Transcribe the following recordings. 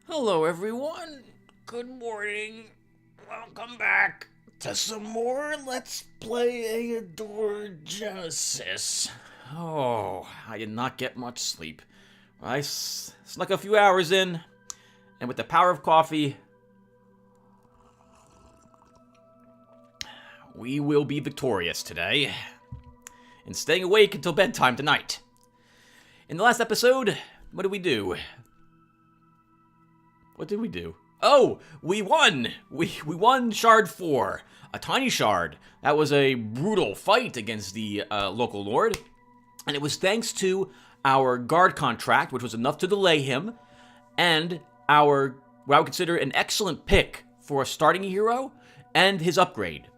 Hello, everyone. Good morning. Welcome back to some more Let's Play Eador Genesis. Oh, I did not get much sleep. I snuck a few hours in, and with the power of coffee, we will be victorious today in staying awake until bedtime tonight. In the last episode, what did we do? What did we do? Oh, we won! We won Shard 4. A tiny shard. That was a brutal fight against the local lord. And it was thanks to our guard contract, which was enough to delay him, and our, what I would consider an excellent pick for a starting hero, and his upgrade.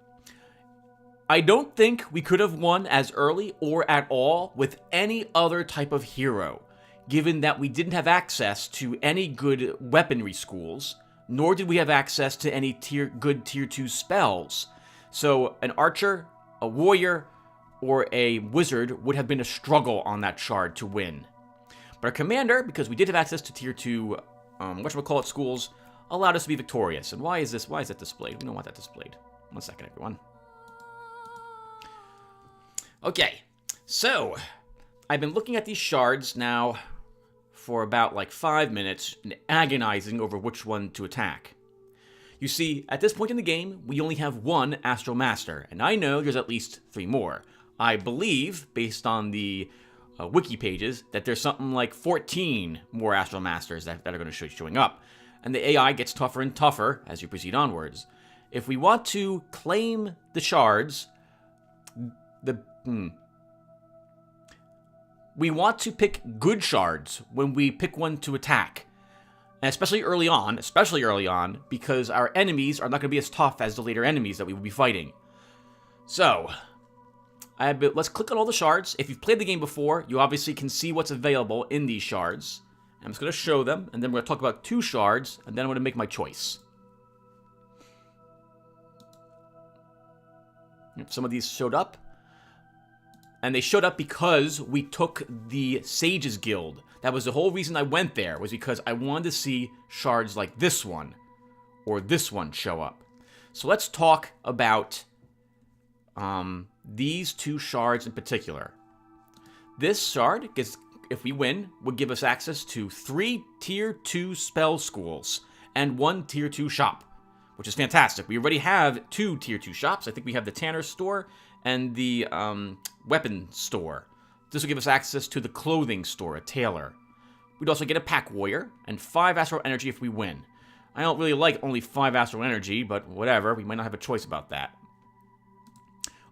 I don't think we could have won as early or at all with any other type of hero, given that we didn't have access to any good weaponry schools, nor did we have access to any good tier 2 spells. So an archer, a warrior, or a wizard would have been a struggle on that shard to win. But our commander, because we did have access to tier 2, whatchamacallit schools, allowed us to be victorious. And why is that displayed? We don't want that displayed. 1 second, everyone. Okay, so I've been looking at these shards now for about like 5 minutes and agonizing over which one to attack. You see, at this point in the game, we only have one Astral Master, and I know there's at least 3 more. I believe, based on the wiki pages, that there's something like 14 more Astral Masters that are going to be showing up. And the AI gets tougher and tougher as you proceed onwards. If we want to claim the shards, we want to pick good shards when we pick one to attack. And especially early on, because our enemies are not going to be as tough as the later enemies that we will be fighting. So, let's click on all the shards. If you've played the game before, you obviously can see what's available in these shards. I'm just going to show them, and then we're going to talk about 2 shards, and then I'm going to make my choice. Some of these showed up. And they showed up because we took the Sages Guild. That was the whole reason I went there, was because I wanted to see shards like this one, or this one show up. So let's talk about these 2 shards in particular. This shard, if we win, would give us access to 3 tier 2 spell schools and 1 tier 2 shop, which is fantastic. We already have 2 tier 2 shops. I think we have the Tanner store and the weapon store. This will give us access to the clothing store, a tailor. We'd also get a pack warrior and 5 astral energy if we win. I don't really like only 5 astral energy, but whatever, we might not have a choice about that.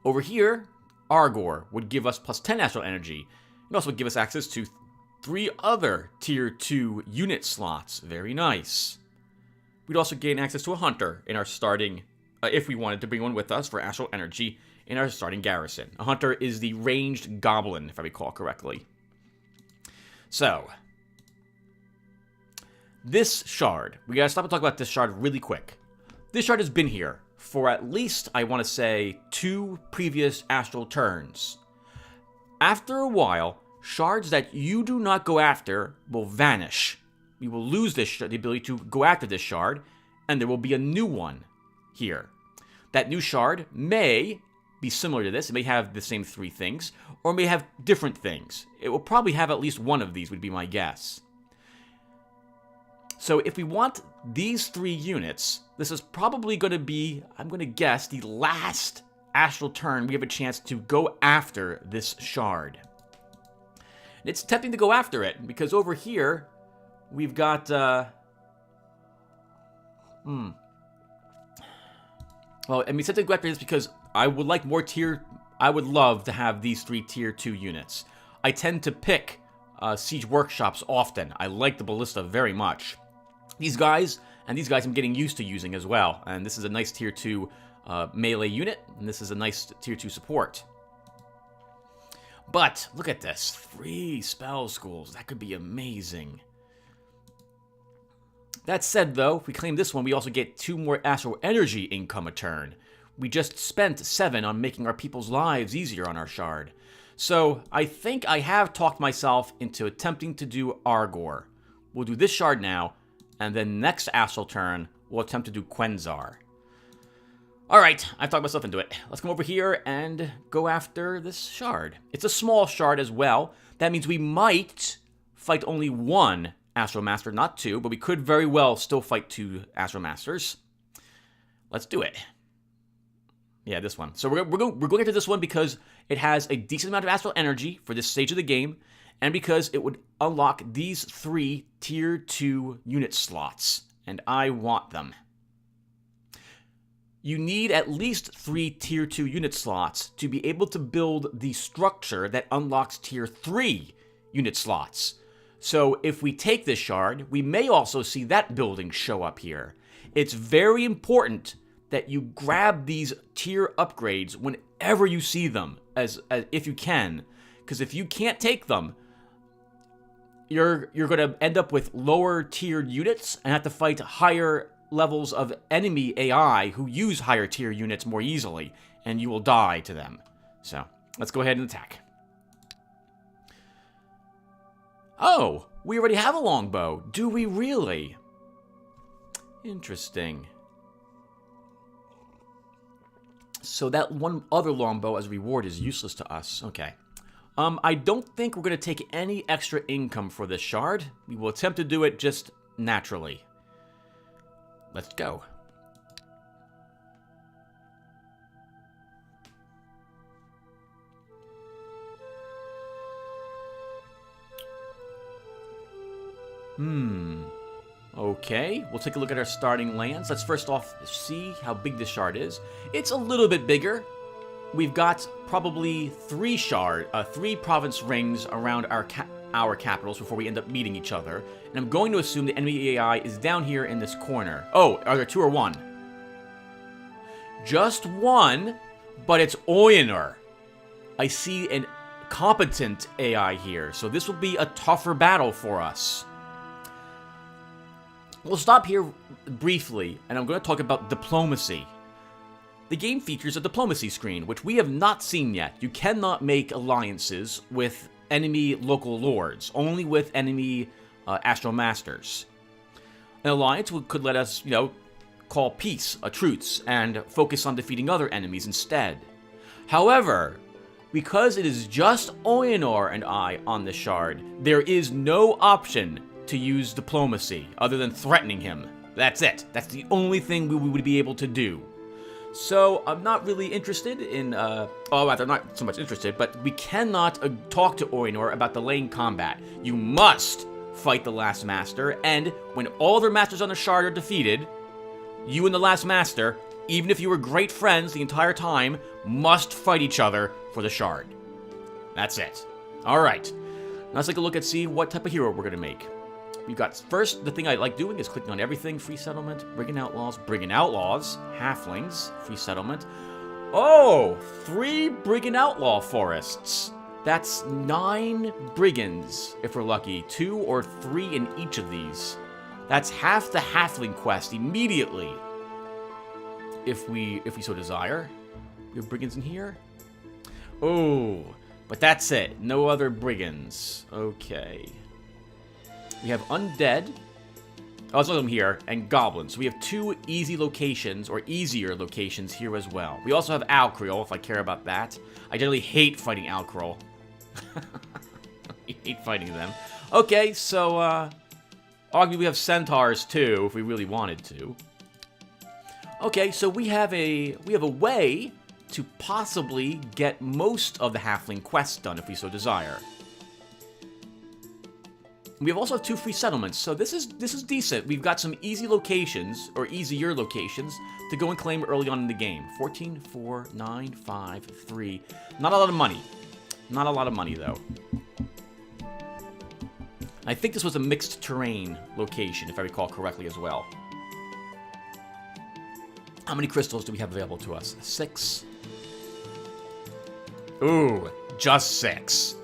Over here, Argor would give us plus 10 astral energy. It also would give us access to 3 other tier 2 unit slots. Very nice. We'd also gain access to a hunter in our starting, if we wanted to bring one with us for astral energy, in our starting garrison. A hunter is the ranged goblin, if I recall correctly. So, this shard, we gotta stop and talk about this shard really quick. This shard has been here for at least, I want to say, 2 previous astral turns. After a while, shards that you do not go after will vanish. We will lose the ability to go after this shard, and there will be a new one here. That new shard may be similar to this. It may have the same 3 things, or may have different things. It will probably have at least one of these, would be my guess. So if we want these 3 units, this is probably going to be, I'm going to guess, the last astral turn we have a chance to go after this shard. And it's tempting to go after it, because over here, we've got, well, I mean, tempting to go after this because I would like more I would love to have these 3 tier 2 units. I tend to pick siege workshops often. I like the ballista very much. These guys I'm getting used to using as well. And this is a nice tier 2 melee unit, and this is a nice tier 2 support. But look at this, 3 spell schools. That could be amazing. That said, though, if we claim this one, we also get 2 more astral energy income a turn. We just spent 7 on making our people's lives easier on our shard. So I think I have talked myself into attempting to do Argor. We'll do this shard now, And then next astral turn, we'll attempt to do Quenzar. Alright, I've talked myself into it. Let's come over here and go after this shard. It's a small shard as well. That means we might fight only one Astral Master, not two, but we could very well still fight two Astral Masters. Let's do it. Yeah, this one. So we're going after this one because it has a decent amount of astral energy for this stage of the game, and because it would unlock these 3 tier 2 unit slots, and I want them. You need at least 3 tier 2 unit slots to be able to build the structure that unlocks tier 3 unit slots. So if we take this shard, we may also see that building show up here. It's very important that you grab these tier upgrades whenever you see them, as if you can. Because if you can't take them, you're going to end up with lower tiered units and have to fight higher levels of enemy AI who use higher tier units more easily, and you will die to them. So, let's go ahead and attack. Oh, we already have a longbow. Do we really? Interesting. So that one other longbow as reward is useless to us. Okay. I don't think we're going to take any extra income for this shard. We will attempt to do it just naturally. Let's go. Okay, we'll take a look at our starting lands. Let's first off see how big this shard is. It's a little bit bigger. We've got probably 3 province rings around our capitals before we end up meeting each other. And I'm going to assume the enemy AI is down here in this corner. Oh, are there 2 or 1? Just 1, but it's Eador. I see an competent AI here, so this will be a tougher battle for us. We'll stop here briefly, and I'm going to talk about diplomacy. The game features a diplomacy screen, which we have not seen yet. You cannot make alliances with enemy local lords, only with enemy astral masters. An alliance could let us, call peace, a truce, and focus on defeating other enemies instead. However, because it is just Eador and I on the shard, there is no option to use diplomacy other than threatening him. That's it. That's the only thing we would be able to do. So I'm not really interested in, I'm not so much interested, but we cannot talk to Eador about delaying combat. You must fight the last master, and when all other masters on the shard are defeated, you and the last master, even if you were great friends the entire time, must fight each other for the shard. That's it. Alright. Now let's take a look and see what type of hero we're going to make. We've got, first, the thing I like doing is clicking on everything, free settlement, brigand outlaws, halflings, free settlement. Oh, 3 brigand outlaw forests. That's 9 brigands, if we're lucky, 2 or 3 in each of these. That's half the halfling quest immediately, if we so desire. We have brigands in here. Oh, but that's it. No other brigands. Okay. We have undead. Oh, let's look at them here. And goblins. So we have 2 easy locations, or easier locations here as well. We also have Alcriel, if I care about that. I generally hate fighting Alcriel. I hate fighting them. Okay, so, arguably we have centaurs too, if we really wanted to. Okay, so we have a way to possibly get most of the halfling quests done, if we so desire. We also have 2 free settlements, so this is decent. We've got some easy locations, or easier locations, to go and claim early on in the game. 14, 4, 9, 5, 3. Not a lot of money. Not a lot of money, though. I think this was a mixed terrain location, if I recall correctly as well. How many crystals do we have available to us? 6. Ooh, just 6.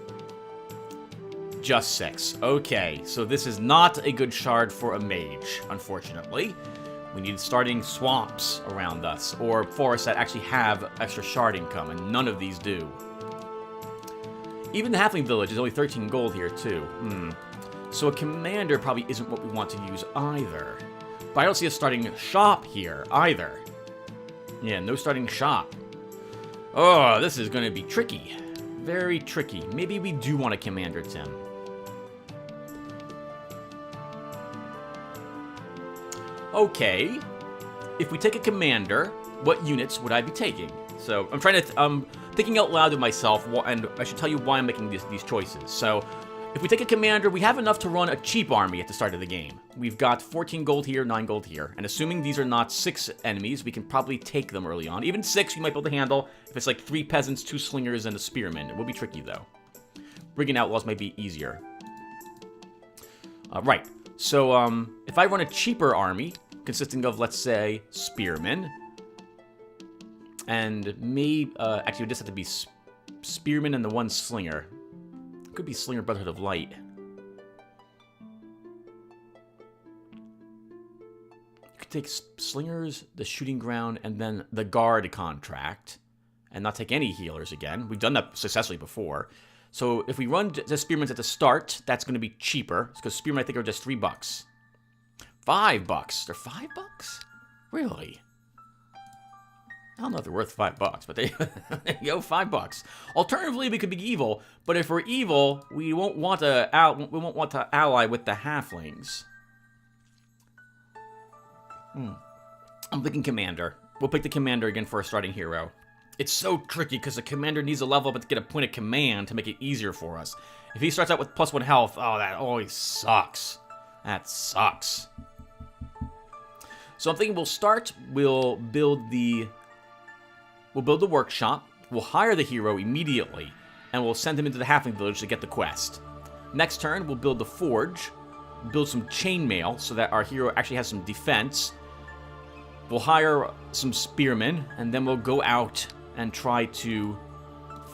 Just 6. Okay, so this is not a good shard for a mage, unfortunately. We need starting swamps around us, or forests that actually have extra shard income, and none of these do. Even the halfling village is only 13 gold here, too. So a commander probably isn't what we want to use either. But I don't see a starting shop here either. Yeah, no starting shop. Oh, this is going to be tricky. Very tricky. Maybe we do want a commander, Tim. Okay. If we take a commander, what units would I be taking? So I'm trying to, thinking out loud to myself, and I should tell you why I'm making these choices. So if we take a commander, we have enough to run a cheap army at the start of the game. We've got 14 gold here, 9 gold here. And assuming these are not 6 enemies, we can probably take them early on. Even 6 you might be able to handle if it's like 3 peasants, 2 slingers, and a spearman. It will be tricky, though. Bringing outlaws might be easier. Right. So if I run a cheaper army, consisting of, let's say, spearmen, and maybe, actually, it would just have to be spearmen and the 1 slinger. Could be Slinger Brotherhood of Light. You could take Slingers, the Shooting Ground, and then the Guard contract, and not take any healers again. We've done that successfully before. So if we run the Spearmen at the start, that's going to be cheaper, because Spearmen, I think, are just $3. $5. They're $5? Really? I don't know if they're worth $5, but there you go, $5. Alternatively, we could be evil, but if we're evil, we won't want to ally with the halflings. I'm thinking commander. We'll pick the commander again for a starting hero. It's so tricky because the commander needs a level up to get a point of command to make it easier for us. If he starts out with +1 health, oh, that always sucks. That sucks. So I'm thinking we'll build the workshop, we'll hire the hero immediately, and we'll send him into the halfling village to get the quest. Next turn, we'll build the forge, build some chainmail so that our hero actually has some defense. We'll hire some spearmen, and then we'll go out and try to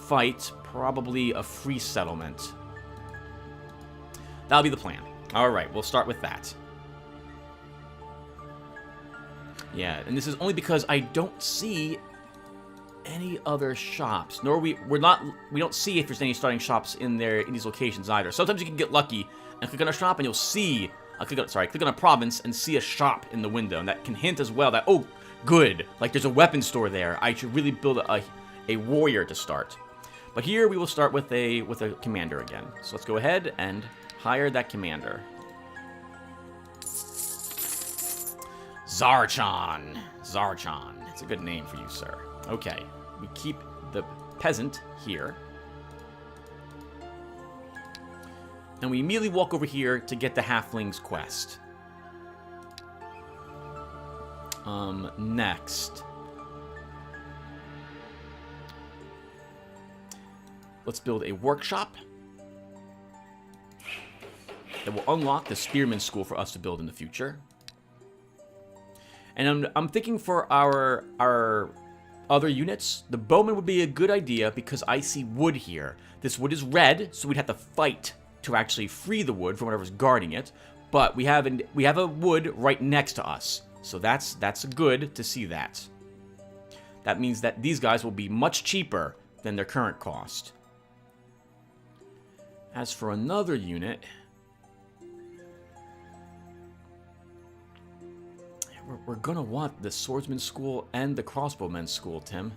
fight probably a free settlement. That'll be the plan. Alright, we'll start with that. Yeah, and this is only because I don't see any other shops, nor we don't see if there's any starting shops in these locations either. Sometimes you can get lucky and click on a shop and you'll see click on a province and see a shop in the window, and that can hint as well that, oh, good, like there's a weapon store there. I should really build a warrior to start. But here we will start with a commander again. So let's go ahead and hire that commander. Zarchan. It's a good name for you, sir. Okay, we keep the peasant here. And we immediately walk over here to get the halfling's quest. Next. Let's build a workshop that will unlock the spearman school for us to build in the future. And I'm thinking for our other units, the bowman would be a good idea because I see wood here. This wood is red, so we'd have to fight to actually free the wood from whatever's guarding it. But we have a wood right next to us, so that's good to see that. That means that these guys will be much cheaper than their current cost. As for another unit, we're gonna want the swordsman school and the crossbowman school, Tim.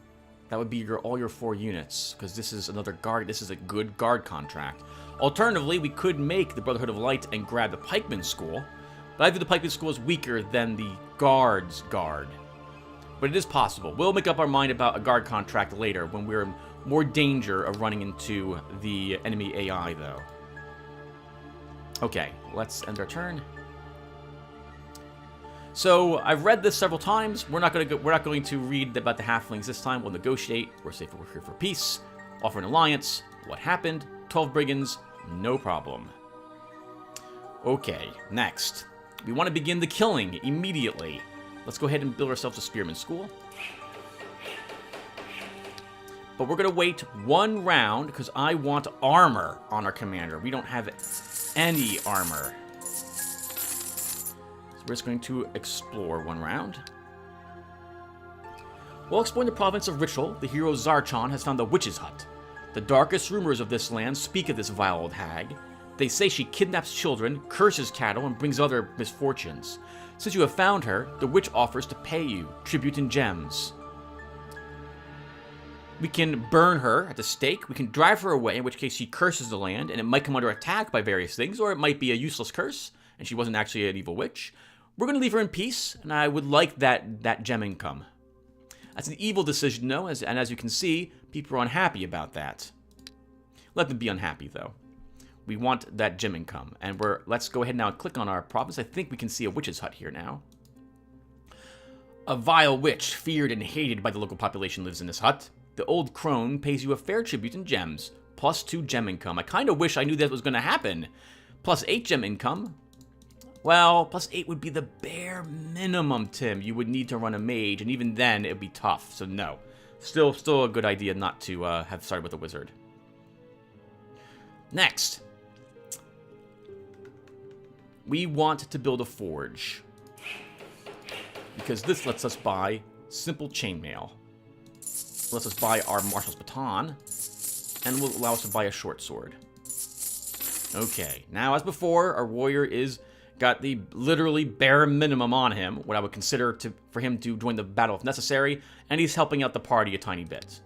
That would be all your 4 units, because this is another guard. This is a good guard contract. Alternatively, we could make the Brotherhood of Light and grab the pikeman school, but I view the pikeman school as weaker than the guard's guard. But it is possible. We'll make up our mind about a guard contract later when we're in more danger of running into the enemy AI, though. Okay, let's end our turn. So I've read this several times. We're not going to read about the halflings this time. We'll negotiate. We're safe. We're here for peace. Offer an alliance. What happened? 12 brigands. No problem. Okay, next. We want to begin the killing immediately. Let's go ahead and build ourselves a spearman school. But we're going to wait 1 round because I want armor on our commander. We don't have any armor. We're just going to explore 1 round. While exploring the province of Ritual, the hero Zarchan has found the witch's hut. The darkest rumors of this land speak of this vile old hag. They say she kidnaps children, curses cattle, and brings other misfortunes. Since you have found her, the witch offers to pay you tribute in gems. We can burn her at the stake, we can drive her away, in which case she curses the land, and it might come under attack by various things, or it might be a useless curse, and she wasn't actually an evil witch. We're going to leave her in peace, and I would like that gem income. That's an evil decision, though, and as you can see, people are unhappy about that. Let them be unhappy, though. We want that gem income, and let's go ahead now and click on our province. I think we can see a witch's hut here now. A vile witch, feared and hated by the local population, lives in this hut. The old crone pays you a fair tribute in gems, plus 2 gem income. I kind of wish I knew that was going to happen. Plus 8 gem income. Well, plus 8 would be the bare minimum, Tim. You would need to run a mage, and even then, it would be tough. So no. Still a good idea not to have started with a wizard. Next. We want to build a forge. Because this lets us buy simple chainmail. Lets us buy our marshal's baton, and will allow us to buy a short sword. Okay, now as before, our warrior got the literally bare minimum on him, what I would consider for him to join the battle if necessary, and he's helping out the party a tiny bit.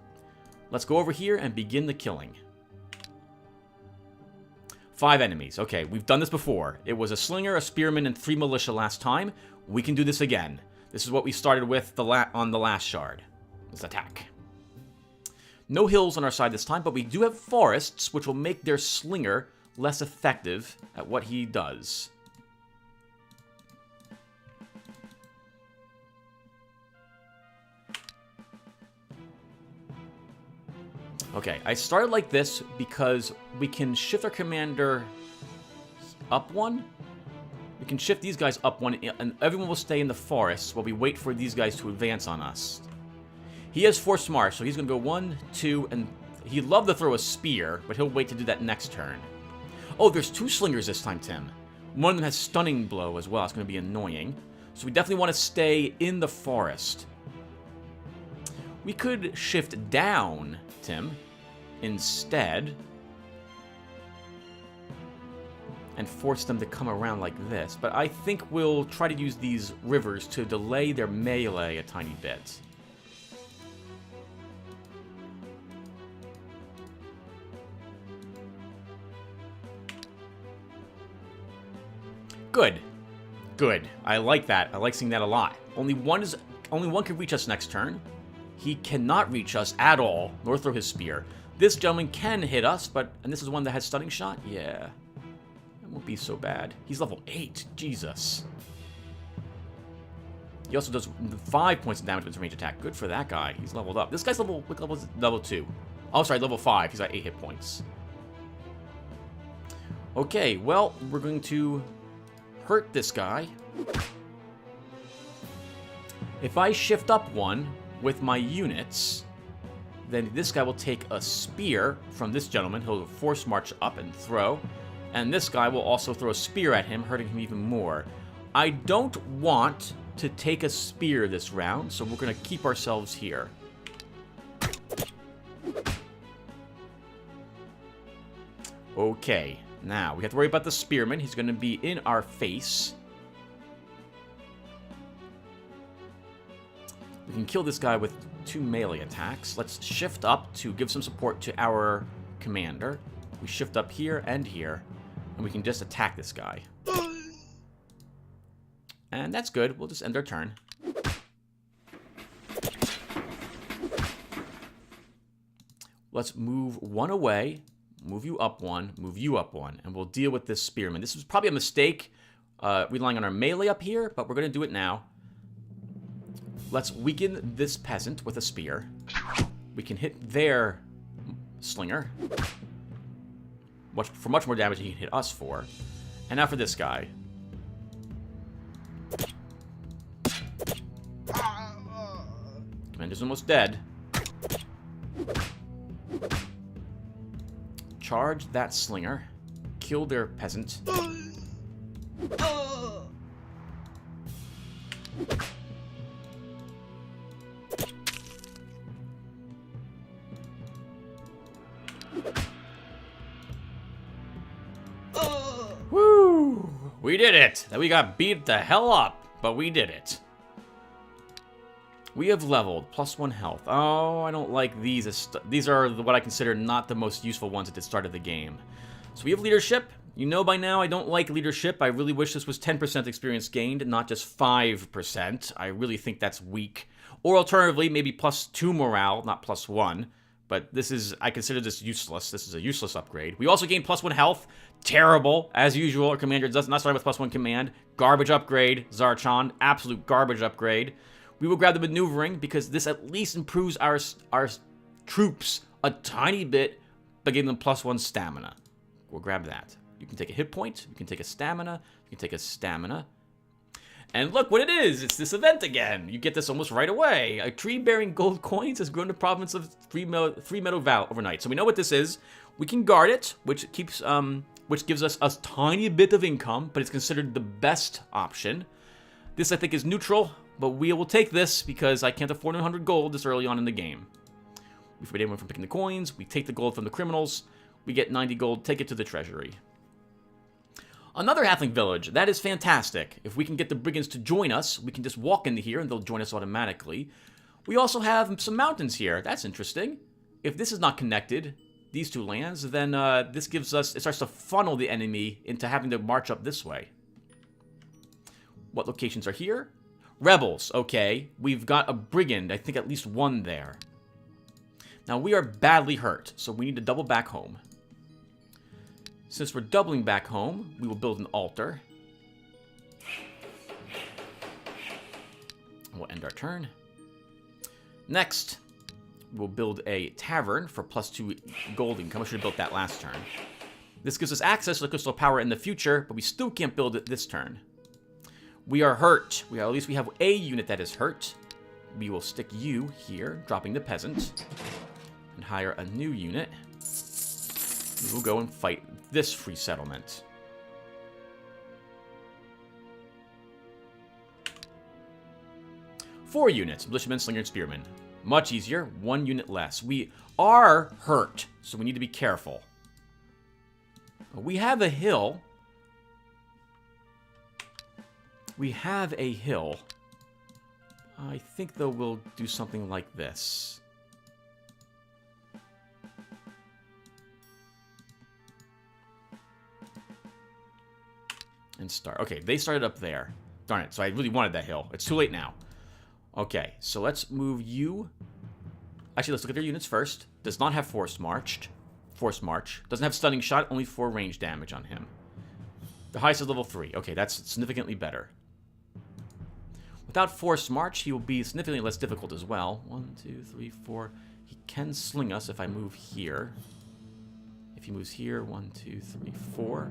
Let's go over here and begin the killing. 5 enemies. Okay, we've done this before. It was a slinger, a spearman, and 3 militia last time. We can do this again. This is what we started with on the last shard. Let's attack. No hills on our side this time, but we do have forests, which will make their slinger less effective at what he does. Okay, I started like this because we can shift our commander up 1. We can shift these guys up 1, and everyone will stay in the forests while we wait for these guys to advance on us. He has force march, so he's going to go 1, 2, and he'd love to throw a spear, but he'll wait to do that next turn. Oh, there's 2 slingers this time, Tim. One of them has stunning blow as well. It's going to be annoying. So we definitely want to stay in the forest. We could shift down, Tim, instead, and force them to come around like this. But I think we'll try to use these rivers to delay their melee a tiny bit. Good. Good. I like that. I like seeing that a lot. Only one can reach us next turn. He cannot reach us at all, nor throw his spear. This gentleman can hit us, and this is one that has stunning shot? Yeah. That won't be so bad. He's level 8. Jesus. He also does 5 points of damage with his range attack. Good for that guy. He's leveled up. This guy's level 2. Oh, sorry, level 5. He's got 8 hit points. Okay, well, we're going to hurt this guy. If I shift up 1 with my units, then this guy will take a spear from this gentleman. He'll force march up and throw. And this guy will also throw a spear at him, hurting him even more. I don't want to take a spear this round, so we're going to keep ourselves here. Okay, now we have to worry about the spearman. He's going to be in our face. We can kill this guy with 2 melee attacks. Let's shift up to give some support to our commander. We shift up here and here, and we can just attack this guy. And that's good. We'll just end our turn. Let's move 1 away, move you up 1, move you up 1, and we'll deal with this spearman. This was probably a mistake, relying on our melee up here, but we're going to do it now. Let's weaken this peasant with a spear. We can hit their slinger for much more damage than he can hit us for. And now for this guy. Commander's almost dead. Charge that slinger. Kill their peasant. We did it! We got beat the hell up, but we did it. We have leveled, +1 health. Oh, I don't like these. These are what I consider not the most useful ones at the start of the game. So we have leadership. You know by now I don't like leadership. I really wish this was 10% experience gained, not just 5%. I really think that's weak. Or alternatively, maybe +2 morale, not +1. But this is, I consider this useless. This is a useless upgrade. We also gain +1 health. Terrible. As usual, our commander does not start with +1 command. Garbage upgrade, Zarchon. Absolute garbage upgrade. We will grab the maneuvering because this at least improves our troops a tiny bit by giving them +1 stamina. We'll grab that. You can take a hit point. You can take a stamina. You can take a stamina. And look what it is. It's this event again. You get this almost right away. A tree bearing gold coins has grown to province of 3 meadow val overnight. So we know what this is. We can guard it, which gives us a tiny bit of income, but it's considered the best option. This I think is neutral, but we will take this because I can't afford 100 gold this early on in the game. We forbid anyone from picking the coins. We take the gold from the criminals. We get 90 gold. Take it to the treasury. Another halfling village. That is fantastic. If we can get the brigands to join us, we can just walk into here and they'll join us automatically. We also have some mountains here. That's interesting. If this is not connected, these two lands, then this gives us, it starts to funnel the enemy into having to march up this way. What locations are here? Rebels, okay. We've got a brigand, I think at least one there. Now we are badly hurt, so we need to double back home. Since we're doubling back home, we will build an altar. We'll end our turn. Next, we'll build a tavern for +2 gold income. I should have built that last turn. This gives us access to the crystal power in the future, but we still can't build it this turn. We are hurt. At least we have a unit that is hurt. We will stick you here, dropping the peasant, and hire a new unit. We will go and fight this free settlement. Four units, militiamen, slinger, and spearmen. Much easier, 1 unit less. We are hurt, so we need to be careful. We have a hill. We have a hill. I think, though, we'll do something like this. And start. Okay, they started up there. Darn it, so I really wanted that hill. It's too late now. Okay, so let's move you. Actually, let's look at their units first. Does not have forced march. Doesn't have stunning shot, only 4 range damage on him. The highest is level 3. Okay, that's significantly better. Without forced march, he will be significantly less difficult as well. 1, 2, 3, 4. He can sling us if I move here. If he moves here, 1, 2, 3, 4.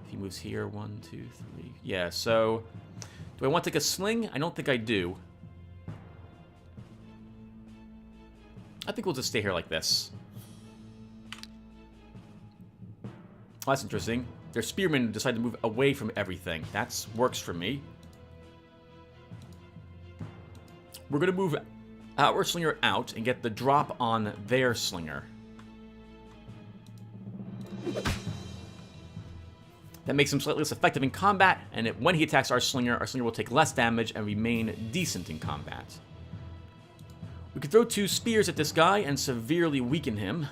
If he moves here, 1, 2, 3. Yeah, so do I want to take a sling? I don't think I do. I think we'll just stay here like this. Oh, that's interesting. Their spearmen decide to move away from everything. That works for me. We're going to move our slinger out and get the drop on their slinger. That makes him slightly less effective in combat, and when he attacks our slinger will take less damage and remain decent in combat. We could throw 2 spears at this guy and severely weaken him.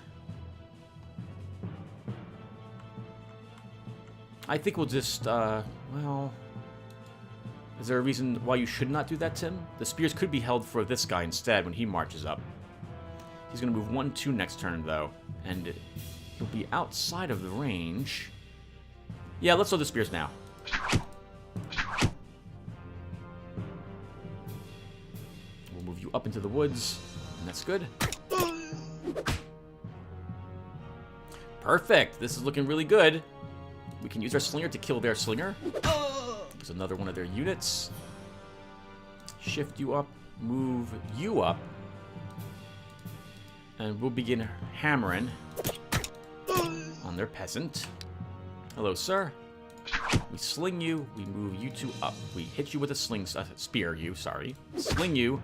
I think we'll just, well... Is there a reason why you should not do that, Tim? The spears could be held for this guy instead when he marches up. He's going to move 1, 2 next turn, though. And he'll be outside of the range. Yeah, let's throw the spears now. We'll move you up into the woods. And that's good. Perfect. This is looking really good. We can use our slinger to kill their slinger. There's another one of their units. Shift you up. Move you up. And we'll begin hammering on their peasant. Hello, sir. We sling you. We move you 2 up. We hit you with a spear you, sorry. Sling you.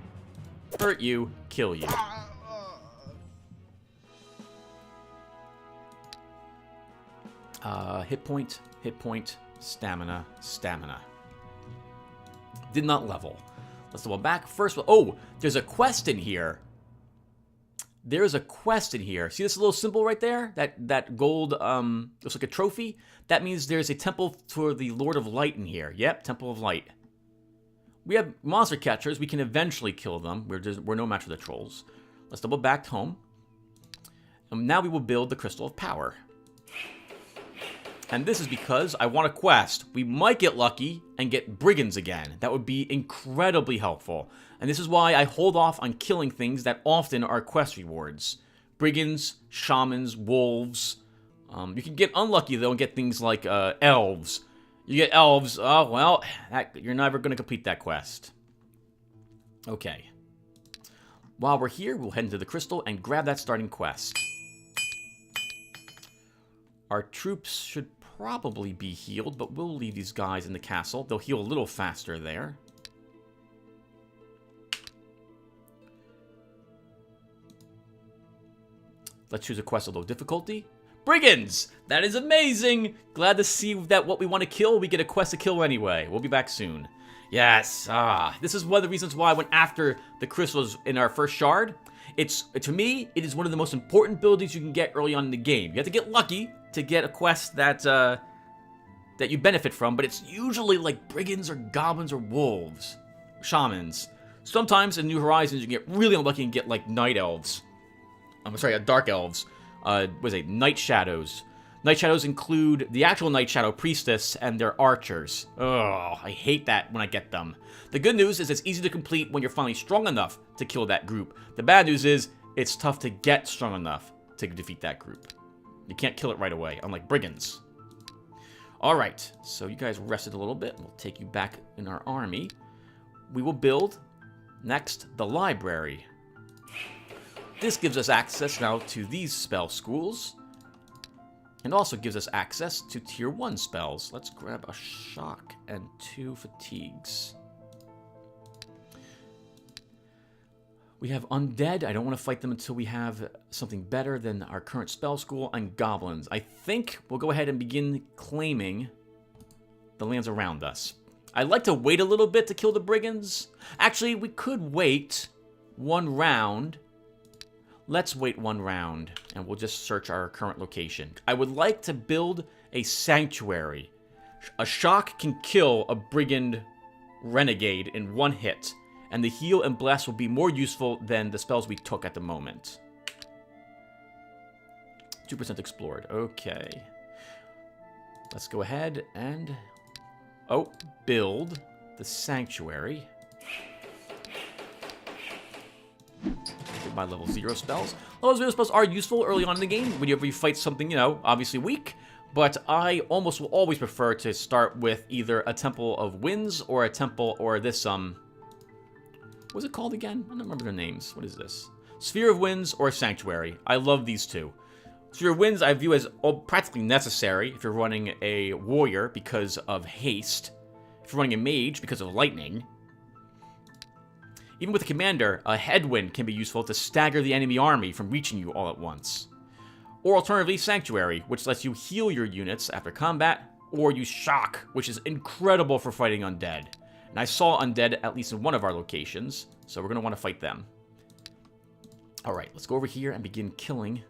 Hurt you. Kill you. Hit point. stamina, stamina. Did not level. Let's double back. First, oh, there's a quest in here. There's a quest in here. See this little symbol right there? That gold, looks like a trophy? That means there's a temple for the Lord of Light in here. Yep, Temple of Light. We have monster catchers. We can eventually kill them. We're no match for the trolls. Let's double back home. And now we will build the Crystal of Power. And this is because I want a quest. We might get lucky and get brigands again. That would be incredibly helpful. And this is why I hold off on killing things that often are quest rewards. Brigands, shamans, wolves. You can get unlucky, though, and get things like elves. You get elves, oh, well, you're never going to complete that quest. Okay. While we're here, we'll head into the crystal and grab that starting quest. Our troops should probably be healed, but we'll leave these guys in the castle. They'll heal a little faster there. Let's choose a quest of low difficulty. Brigands! That is amazing! Glad to see that what we want to kill, we get a quest to kill anyway. We'll be back soon. Yes, this is one of the reasons why I went after the crystals in our first shard. To me, it is one of the most important abilities you can get early on in the game. You have to get lucky to get a quest that you benefit from, but it's usually like brigands or goblins or wolves, shamans. Sometimes in New Horizons you can get really unlucky and get like night elves. I'm sorry, dark elves. Night shadows. Night shadows include the actual Night Shadow Priestess and their archers. Ugh, I hate that when I get them. The good news is it's easy to complete when you're finally strong enough to kill that group. The bad news is it's tough to get strong enough to defeat that group. You can't kill it right away, unlike brigands. Alright, so you guys rested a little bit. We'll take you back in our army. We will build, next, the library. This gives us access now to these spell schools. And also gives us access to tier 1 spells. Let's grab a shock and 2 fatigues. We have undead. I don't want to fight them until we have something better than our current spell school. And goblins. I think we'll go ahead and begin claiming the lands around us. I'd like to wait a little bit to kill the brigands. Actually, we could wait one round. Let's wait one round, and we'll just search our current location. I would like to build a sanctuary. A shock can kill a brigand renegade in one hit, and the heal and bless will be more useful than the spells we took at the moment. 2% explored. Okay. Let's go ahead and... build the sanctuary. My level 0 spells. Level 0 spells are useful early on in the game whenever you fight something, obviously weak. But I almost will always prefer to start with either a Temple of Winds or a Temple or this, what's it called again? I don't remember their names. What is this? Sphere of Winds or Sanctuary. I love these two. Sphere of Winds I view as practically necessary if you're running a warrior because of haste. If you're running a mage because of lightning. Even with a commander, a headwind can be useful to stagger the enemy army from reaching you all at once. Or alternatively, Sanctuary, which lets you heal your units after combat, or use Shock, which is incredible for fighting undead. And I saw undead at least in one of our locations, so we're going to want to fight them. Alright, let's go over here and begin killing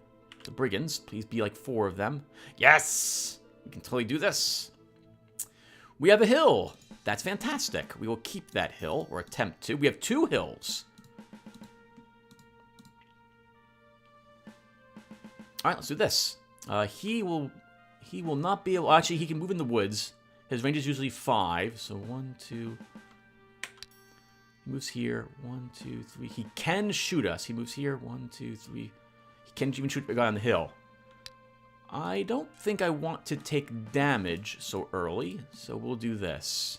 the brigands. Please be like 4 of them. Yes! We can totally do this. We have a hill. That's fantastic. We will keep that hill, or attempt to. We have 2 hills. Alright, let's do this. He will not be able... Actually, he can move in the woods. His range is usually 5. So 1, 2... He moves here. 1, 2, 3. He can shoot us. He moves here. 1, 2, 3. He can even shoot a guy on the hill. I don't think I want to take damage so early, so we'll do this.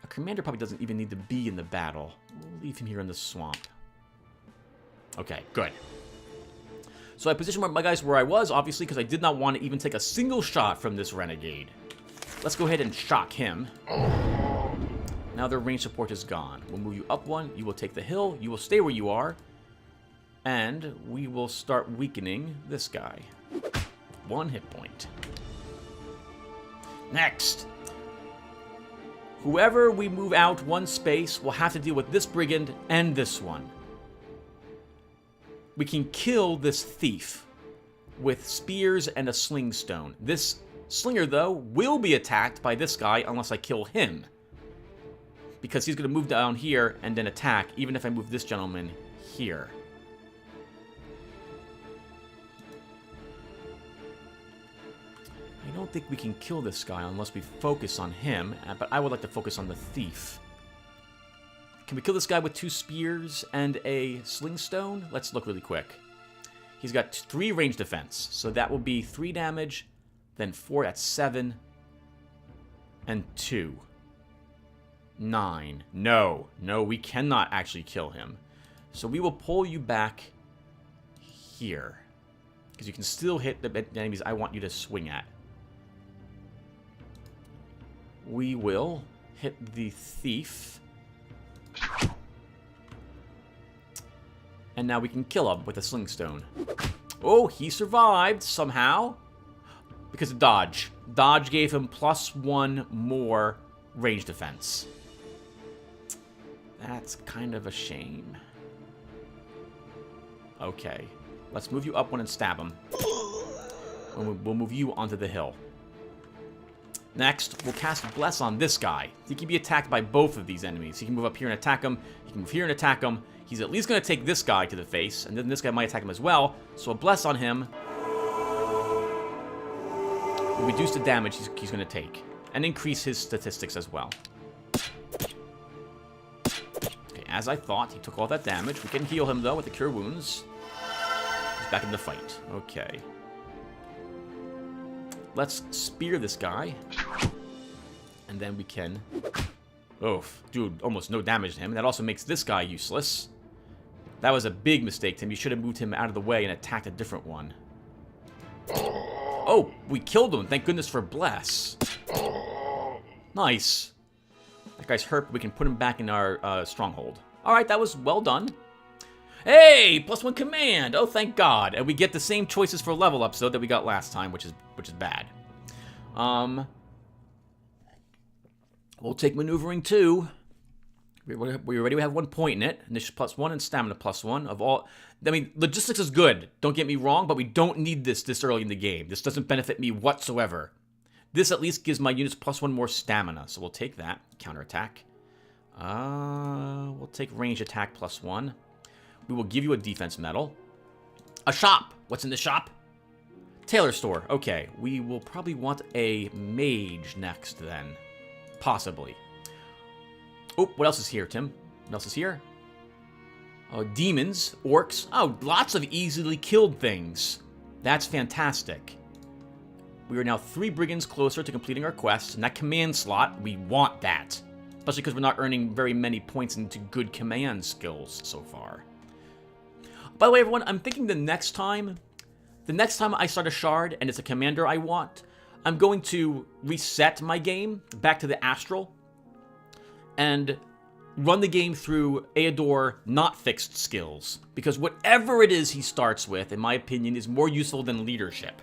A commander probably doesn't even need to be in the battle. We'll leave him here in the swamp. Okay, good. So I positioned my guys where I was, obviously, because I did not want to even take a single shot from this renegade. Let's go ahead and shock him. Now their range support is gone. We'll move you up 1. You will take the hill. You will stay where you are. And we will start weakening this guy. 1 hit point. Next. Whoever we move out 1 space will have to deal with this brigand and this one. We can kill this thief with spears and a sling stone. This slinger, though, will be attacked by this guy unless I kill him. Because he's going to move down here and then attack, even if I move this gentleman here. I don't think we can kill this guy unless we focus on him, but I would like to focus on the thief. Can we kill this guy with 2 spears and a sling stone? Let's look really quick. He's got 3 range defense, so that will be 3 damage, then 4, that's 7, and 2. 9. No, we cannot actually kill him. So we will pull you back here, because you can still hit the enemies I want you to swing at. We will hit the thief. And now we can kill him with a sling stone. Oh, he survived somehow. Because of dodge. Dodge gave him +1 more range defense. That's kind of a shame. Okay. Let's move you up 1 and stab him. And we'll move you onto the hill. Next, we'll cast Bless on this guy. He can be attacked by both of these enemies. He can move up here and attack him. He can move here and attack him. He's at least going to take this guy to the face, and then this guy might attack him as well. So a Bless on him will reduce the damage he's going to take, and increase his statistics as well. Okay, as I thought, he took all that damage. We can heal him, though, with the Cure Wounds. He's back in the fight. Okay. Let's spear this guy. And then we can... Oh, dude, almost no damage to him. That also makes this guy useless. That was a big mistake, Tim. You should have moved him out of the way and attacked a different one. Oh, we killed him. Thank goodness for Bless. Nice. That guy's hurt, but we can put him back in our stronghold. Alright, that was well done. Hey, +1 command. Oh, thank God. And we get the same choices for level ups, though, that we got last time, which is bad. We'll take maneuvering 2. We already have 1 point in it. Initiative +1 and stamina +1 of all. I mean, logistics is good. Don't get me wrong, but we don't need this early in the game. This doesn't benefit me whatsoever. This at least gives my units +1 more stamina, so we'll take that. Counterattack. We'll take range attack +1. We will give you a defense medal. A shop. What's in the shop? Tailor store. Okay, we will probably want a mage next then. Possibly. Oh, what else is here, Tim? What else is here? Oh, demons, orcs. Oh, lots of easily killed things. That's fantastic. We are now 3 brigands closer to completing our quest, and that command slot, we want that. Especially because we're not earning very many points into good command skills so far. By the way, everyone, I'm thinking the next time I start a shard and it's a commander I want, I'm going to reset my game back to the Astral and run the game through Eador not fixed skills. Because whatever it is he starts with, in my opinion, is more useful than leadership.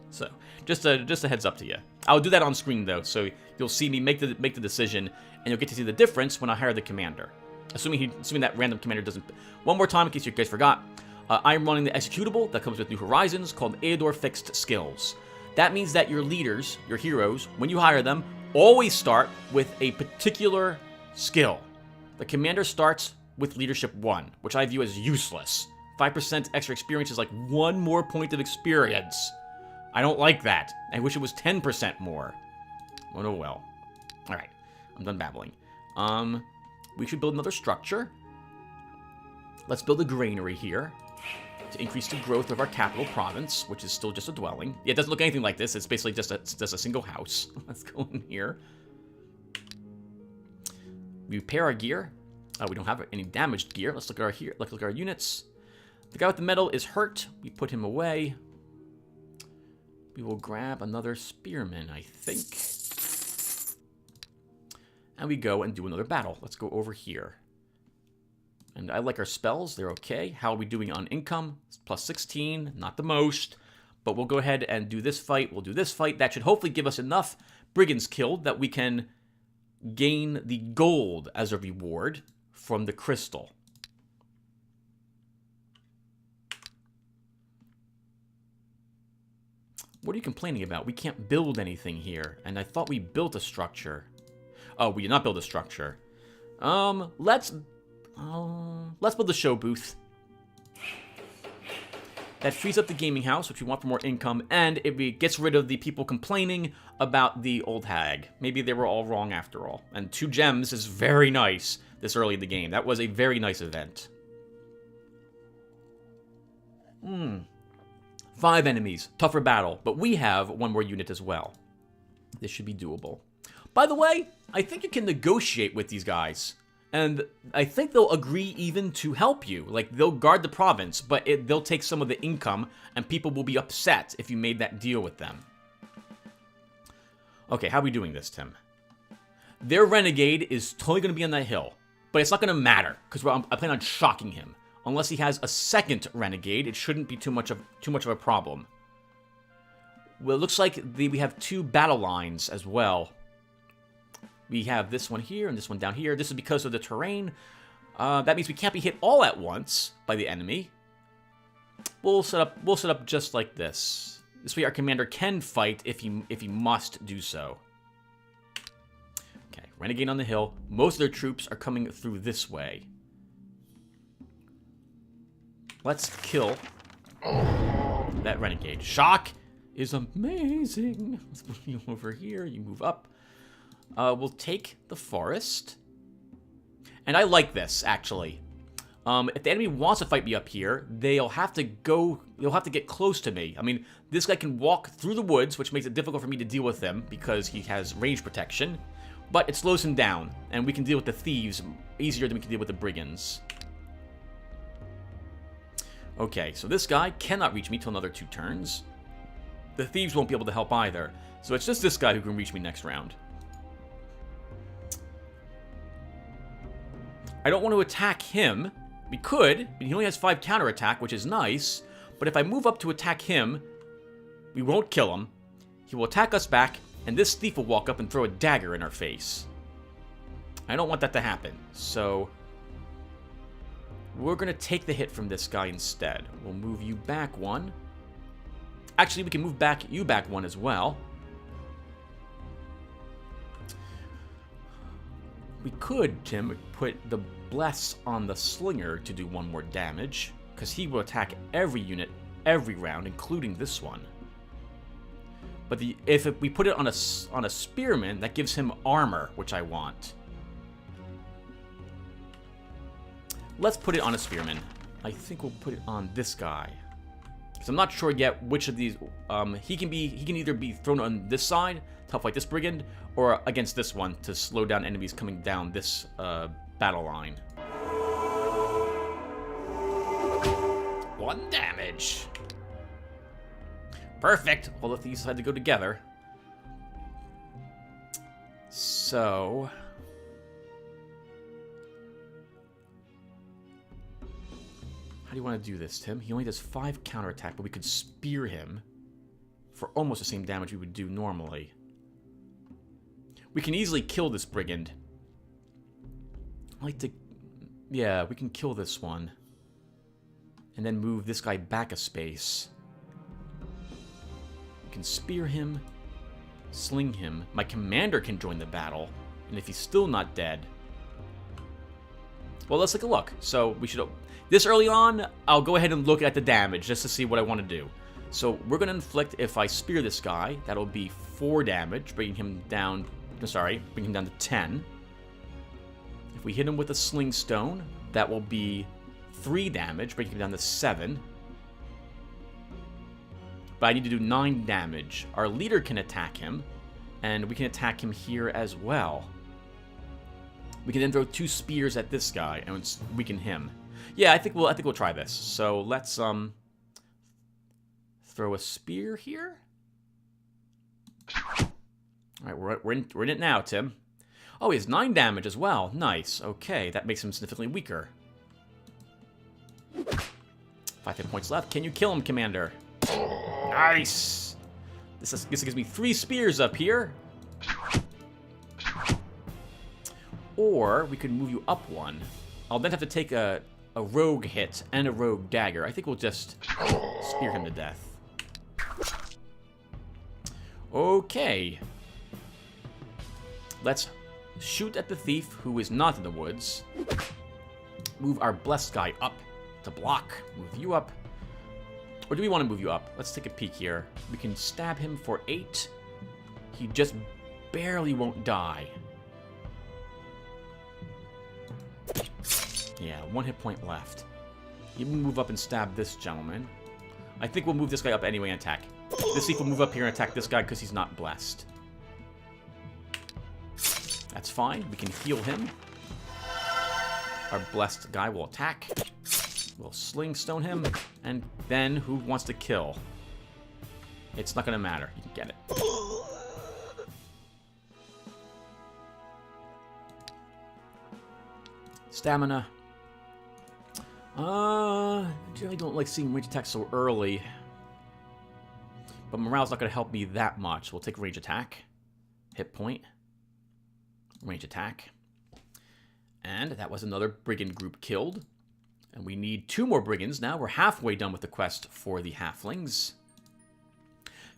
So, just a heads up to you. I'll do that on screen, though, so you'll see me make the decision, and you'll get to see the difference when I hire the commander. Assuming that random commander doesn't... One more time, in case you guys forgot. I'm running the executable that comes with New Horizons called Eador Fixed Skills. That means that your leaders, your heroes, when you hire them, always start with a particular skill. The commander starts with Leadership 1, which I view as useless. 5% extra experience is like 1 more point of experience. I don't like that. I wish it was 10% more. Oh, well. Alright, I'm done babbling. We should build another structure. Let's build a granary here to increase the growth of our capital province, which is still just a dwelling. Yeah, it doesn't look anything like this. It's basically just a single house. Let's go in here. We repair our gear. We don't have any damaged gear. Let's look at our units. The guy with the medal is hurt. We put him away. We will grab another spearman, I think. And we go and do another battle. Let's go over here. And I like our spells. They're okay. How are we doing on income? It's +16. Not the most. But we'll go ahead and do this fight. We'll do this fight. That should hopefully give us enough brigands killed that we can gain the gold as a reward from the crystal. What are you complaining about? We can't build anything here. And I thought we built a structure. Oh, we did not build a structure. Let's build the show booth. That frees up the gaming house, which we want for more income, and it gets rid of the people complaining about the old hag. Maybe they were all wrong after all. And 2 gems is very nice this early in the game. That was a very nice event. 5 enemies. Tougher battle. But we have 1 more unit as well. This should be doable. By the way, I think you can negotiate with these guys. And I think they'll agree even to help you. Like, they'll guard the province, but they'll take some of the income, and people will be upset if you made that deal with them. Okay, how are we doing this, Tim? Their renegade is totally going to be on that hill. But it's not going to matter, because I plan on shocking him. Unless he has a second renegade, it shouldn't be too much of a problem. Well, it looks like we have 2 battle lines as well. We have this one here and this one down here. This is because of the terrain. That means we can't be hit all at once by the enemy. We'll set up just like this. This way our commander can fight if he must do so. Okay, renegade on the hill. Most of their troops are coming through this way. Let's kill that renegade. Shock is amazing. Let's move you over here. You move up. We'll take the forest. And I like this, actually. If the enemy wants to fight me up here, they'll have to get close to me. I mean, this guy can walk through the woods, which makes it difficult for me to deal with him because he has range protection. But it slows him down, and we can deal with the thieves easier than we can deal with the brigands. Okay, so this guy cannot reach me till another 2 turns. The thieves won't be able to help either. So it's just this guy who can reach me next round. I don't want to attack him. We could, but he only has 5 counterattack, which is nice. But if I move up to attack him, we won't kill him. He will attack us back, and this thief will walk up and throw a dagger in our face. I don't want that to happen, so we're going to take the hit from this guy instead. We'll move you back 1. Actually, we can move you back 1 as well. We could, Tim, put the Bless on the Slinger to do 1 more damage, because he will attack every unit every round, including this one. But if we put it on a Spearman, that gives him armor, which I want. Let's put it on a Spearman. I think we'll put it on this guy. Because I'm not sure yet which of these... he can either be thrown on this side to help fight this brigand, or against this one to slow down enemies coming down this battle line. 1 damage. Perfect. All of these had to go together. So... how do you want to do this, Tim? He only does 5 counterattack, but we could spear him for almost the same damage we would do normally. We can easily kill this brigand. I like to... yeah, we can kill this one. And then move this guy back a space. We can spear him, sling him. My commander can join the battle. And if he's still not dead... well, let's take a look. So, we should... this early on, I'll go ahead and look at the damage just to see what I want to do. So, we're going to inflict, if I spear this guy, that'll be 4 damage, bringing him down... sorry, bring him down to 10. If we hit him with a sling stone, that will be 3 damage, bringing him down to 7. But I need to do 9 damage. Our leader can attack him, and we can attack him here as well. We can then throw 2 spears at this guy and weaken him. Yeah, I think we'll try this. So let's throw a spear here. All right, we're in it now, Tim. Oh, he has 9 damage as well. Nice. Okay, that makes him significantly weaker. 5 hit points left. Can you kill him, Commander? Nice! This gives me 3 spears up here. Or we could move you up 1. I'll then have to take a rogue hit and a rogue dagger. I think we'll just spear him to death. Okay. Let's shoot at the thief who is not in the woods. Move our blessed guy up to block. Move you up. Or do we want to move you up? Let's take a peek here. We can stab him for 8. He just barely won't die. Yeah, 1 hit point left. You can move up and stab this gentleman. I think we'll move this guy up anyway and attack. This thief will move up here and attack this guy because he's not blessed. That's fine. We can heal him. Our blessed guy will attack. We'll sling stone him. And then who wants to kill? It's not going to matter. You can get it. Stamina. Generally don't like seeing range attack so early. But morale's not going to help me that much. We'll take range attack. Hit point. Range attack. And that was another brigand group killed. And we need 2 more brigands now. We're halfway done with the quest for the halflings.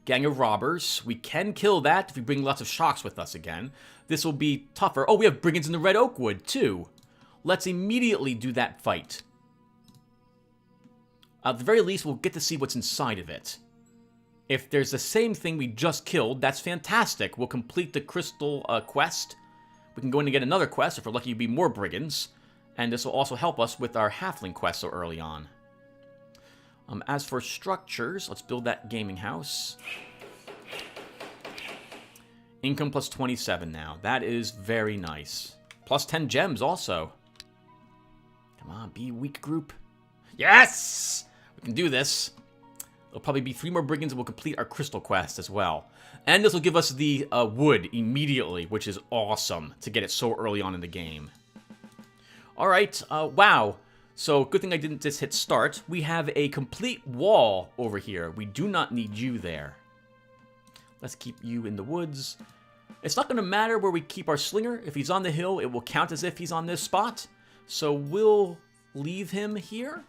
Gang of robbers. We can kill that if we bring lots of shocks with us again. This will be tougher. Oh, we have brigands in the Red Oak Wood, too. Let's immediately do that fight. At the very least, we'll get to see what's inside of it. If there's the same thing we just killed, that's fantastic. We'll complete the crystal quest. We can go in and get another quest if we're lucky to be more brigands. And this will also help us with our halfling quest so early on. As for structures, let's build that gaming house. Income plus 27 now. That is very nice. Plus 10 gems also. Come on, be weak group. Yes! We can do this. There'll probably be 3 more brigands and we'll complete our crystal quest as well. And this will give us the wood immediately, which is awesome to get it so early on in the game. Alright, wow. So, good thing I didn't just hit start. We have a complete wall over here. We do not need you there. Let's keep you in the woods. It's not going to matter where we keep our slinger. If he's on the hill, it will count as if he's on this spot. So, we'll leave him here.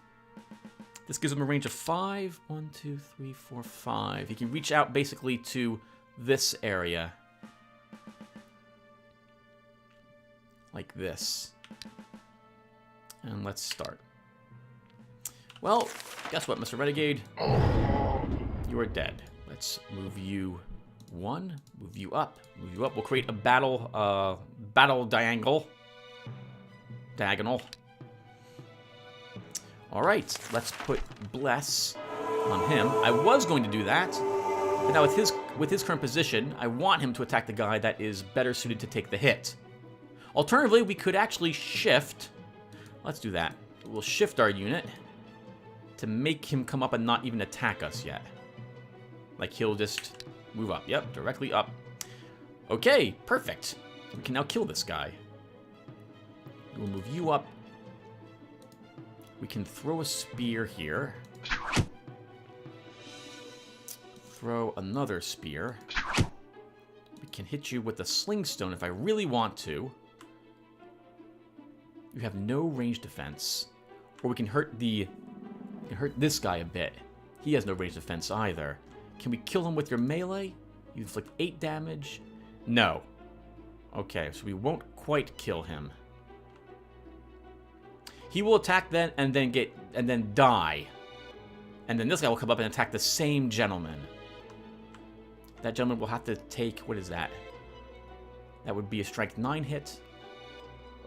This gives him a range of 5. 1, 2, 3, 4, 5. He can reach out basically to this area. Like this. And let's start. Well, guess what, Mr. Renegade? You are dead. Let's move you 1. Move you up. Move you up. We'll create a battle diagonal. Alright, let's put Bless on him. I was going to do that. But now with his current position, I want him to attack the guy that is better suited to take the hit. Alternatively, we could actually shift. Let's do that. We'll shift our unit to make him come up and not even attack us yet. Like he'll just move up. Yep, directly up. Okay, perfect. We can now kill this guy. We'll move you up. We can throw a spear here. Throw another spear. We can hit you with a sling stone if I really want to. You have no range defense. Or we can hurt this guy a bit. He has no range defense either. Can we kill him with your melee? You inflict 8 damage? No. Okay, so we won't quite kill him. He will attack then and then die. And then this guy will come up and attack the same gentleman. That gentleman will have to take, what is that? That would be a strength 9 hit.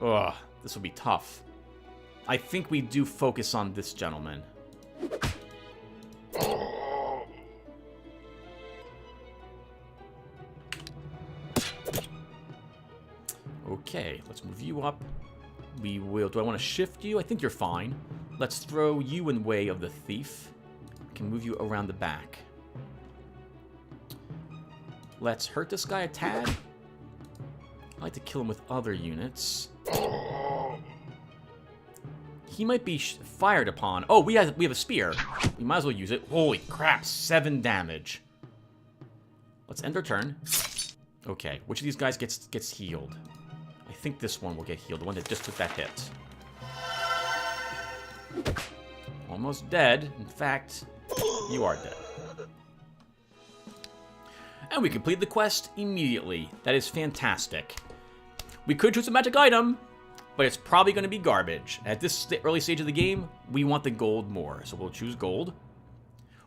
Ugh, this will be tough. I think we do focus on this gentleman. Okay, let's move you up. We will. Do I want to shift you? I think you're fine. Let's throw you in the way of the thief. We can move you around the back. Let's hurt this guy a tad. I like to kill him with other units. he might be fired upon. Oh, we have a spear. We might as well use it. Holy crap, 7 damage. Let's end our turn. Okay, which of these guys gets healed? I think this one will get healed, the one that just took that hit. Almost dead. In fact, you are dead. And we complete the quest immediately. That is fantastic. We could choose a magic item, but it's probably going to be garbage. At this early stage of the game, we want the gold more. So we'll choose gold.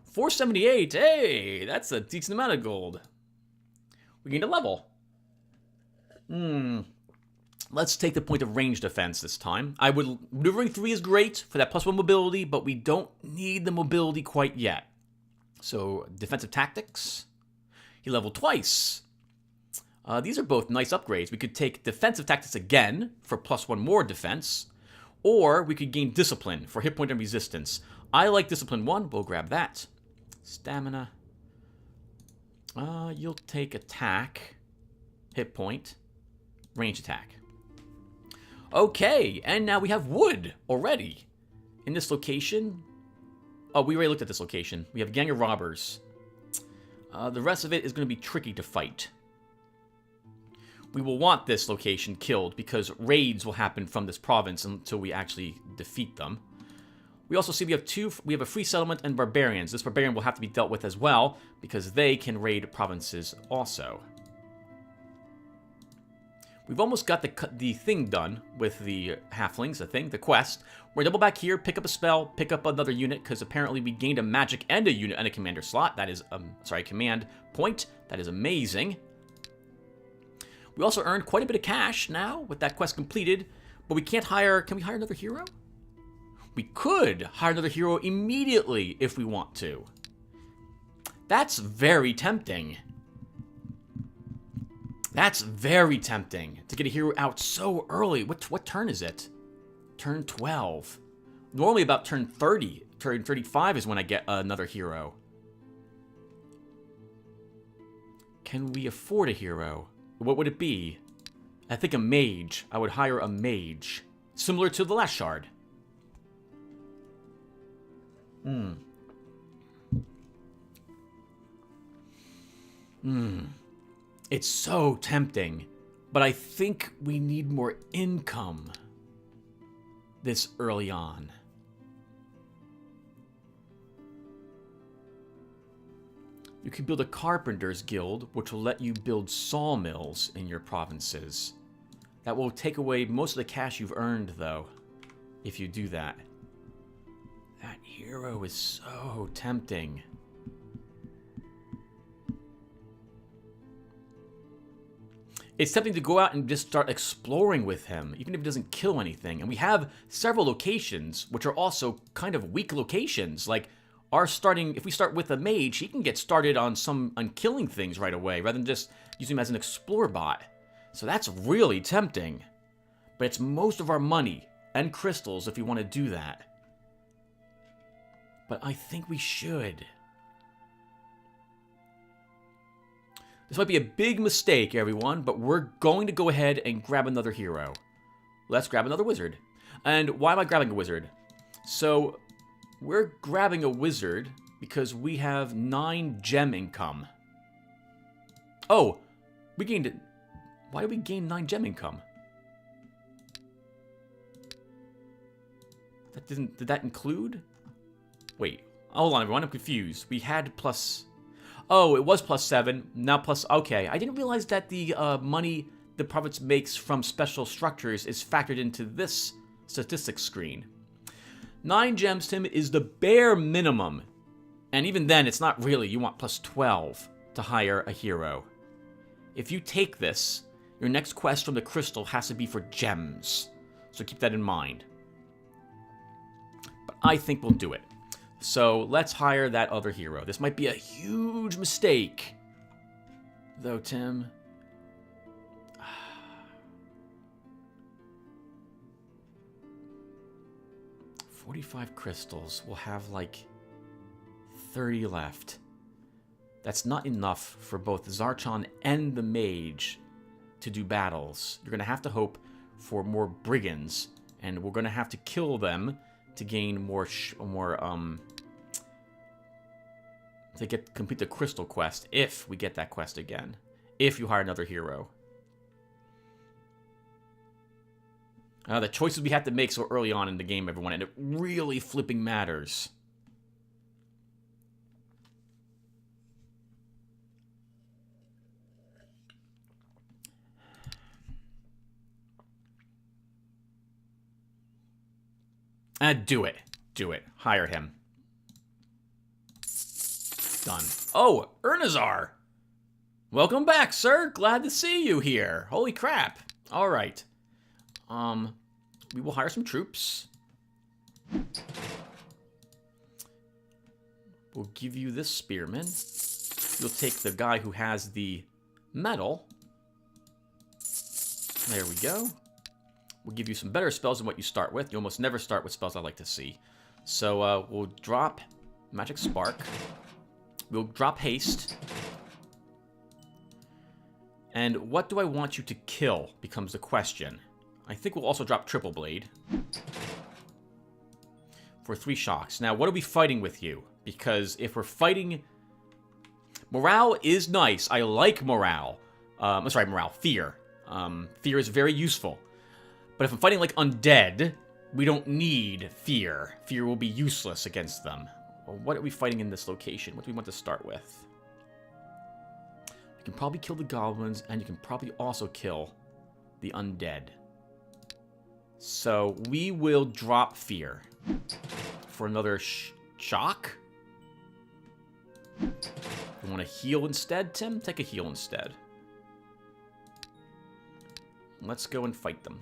478. Hey, that's a decent amount of gold. We gained a level. Let's take the point of range defense this time. Maneuvering 3 is great for that +1 mobility, but we don't need the mobility quite yet. So defensive tactics. He leveled twice. These are both nice upgrades. We could take defensive tactics again for +1 more defense, or we could gain discipline for hit point and resistance. I like discipline 1. We'll grab that. Stamina. You'll take attack, hit point, range attack. Okay, and now we have wood already. In this location... Oh, we already looked at this location. We have a gang of robbers. The rest of it is going to be tricky to fight. We will want this location killed because raids will happen from this province until we actually defeat them. We also see we have a free settlement and barbarians. This barbarian will have to be dealt with as well because they can raid provinces also. We've almost got the thing done with the halflings, the quest. We're double back here, pick up a spell, pick up another unit, because apparently we gained a magic and a unit and a commander slot. That is, command point. That is amazing. We also earned quite a bit of cash now with that quest completed, but we can't hire... Can we hire another hero? We could hire another hero immediately if we want to. That's very tempting. That's very tempting to get a hero out so early. What turn is it? Turn 12. Normally about turn 30. Turn 35 is when I get another hero. Can we afford a hero? What would it be? I think a mage. I would hire a mage. Similar to the last shard. It's so tempting, but I think we need more income this early on. You can build a carpenter's guild, which will let you build sawmills in your provinces. That will take away most of the cash you've earned, though, if you do that. That hero is so tempting. It's tempting to go out and just start exploring with him, even if it doesn't kill anything. And we have several locations, which are also kind of weak locations. Like, if we start with a mage, he can get started on killing things right away, rather than just using him as an explorer bot. So that's really tempting. But it's most of our money and crystals if we want to do that. But I think we should. This might be a big mistake, everyone, but we're going to go ahead and grab another hero. Let's grab another wizard. And why am I grabbing a wizard? So, we're grabbing a wizard because we have 9 gem income. Oh, we gained it. Why did we gain 9 gem income? Did that include? Wait, hold on, everyone, I'm confused. We had plus... Oh, it was +7, now plus... Okay, I didn't realize that the money the province makes from special structures is factored into this statistics screen. 9 gems, Tim, is the bare minimum. And even then, it's not really. You want +12 to hire a hero. If you take this, your next quest from the crystal has to be for gems. So keep that in mind. But I think we'll do it. So let's hire that other hero. This might be a huge mistake, though, Tim. 45 crystals. We'll have like 30 left. That's not enough for both Zarchon and the mage to do battles. You're going to have to hope for more brigands and we're going to have to kill them to gain more to complete the crystal quest, if we get that quest again. If you hire another hero. The choices we have to make so early on in the game, everyone, and it really flipping matters. Do it. Do it. Hire him. Done. Oh, Ernazar! Welcome back, sir. Glad to see you here. Holy crap. All right. We will hire some troops. We'll give you this spearman. You'll take the guy who has the metal. There we go. We'll give you some better spells than what you start with. You almost never start with spells I like to see. So we'll drop Magic Spark. We'll drop Haste. And what do I want you to kill becomes the question. I think we'll also drop Triple Blade. For 3 shocks. Now, what are we fighting with you? Because if we're fighting... Morale is nice. I like morale. I'm sorry, morale. Fear. Fear is very useful. But if I'm fighting like undead, we don't need fear. Fear will be useless against them. Well, what are we fighting in this location? What do we want to start with? You can probably kill the goblins, and you can probably also kill the undead. So we will drop fear for another shock. You want to heal instead, Tim? Take a heal instead. Let's go and fight them.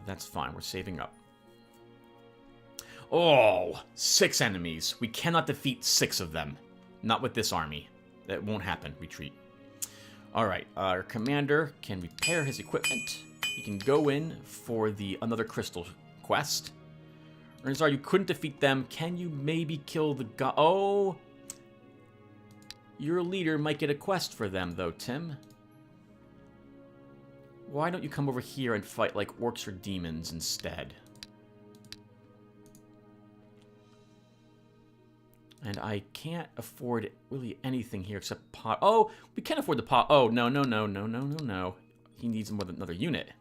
That's fine. We're saving up. Oh, 6 enemies. We cannot defeat 6 of them. Not with this army. That won't happen. Retreat. Alright, our commander can repair his equipment. He can go in for another crystal quest. Ernazar, you couldn't defeat them. Can you maybe kill the Oh! Your leader might get a quest for them, though, Tim. Why don't you come over here and fight like orcs or demons instead? And I can't afford really anything here except pot. Oh, we can afford the pot. Oh, no, no, no, no, no, no, no. He needs more than another unit.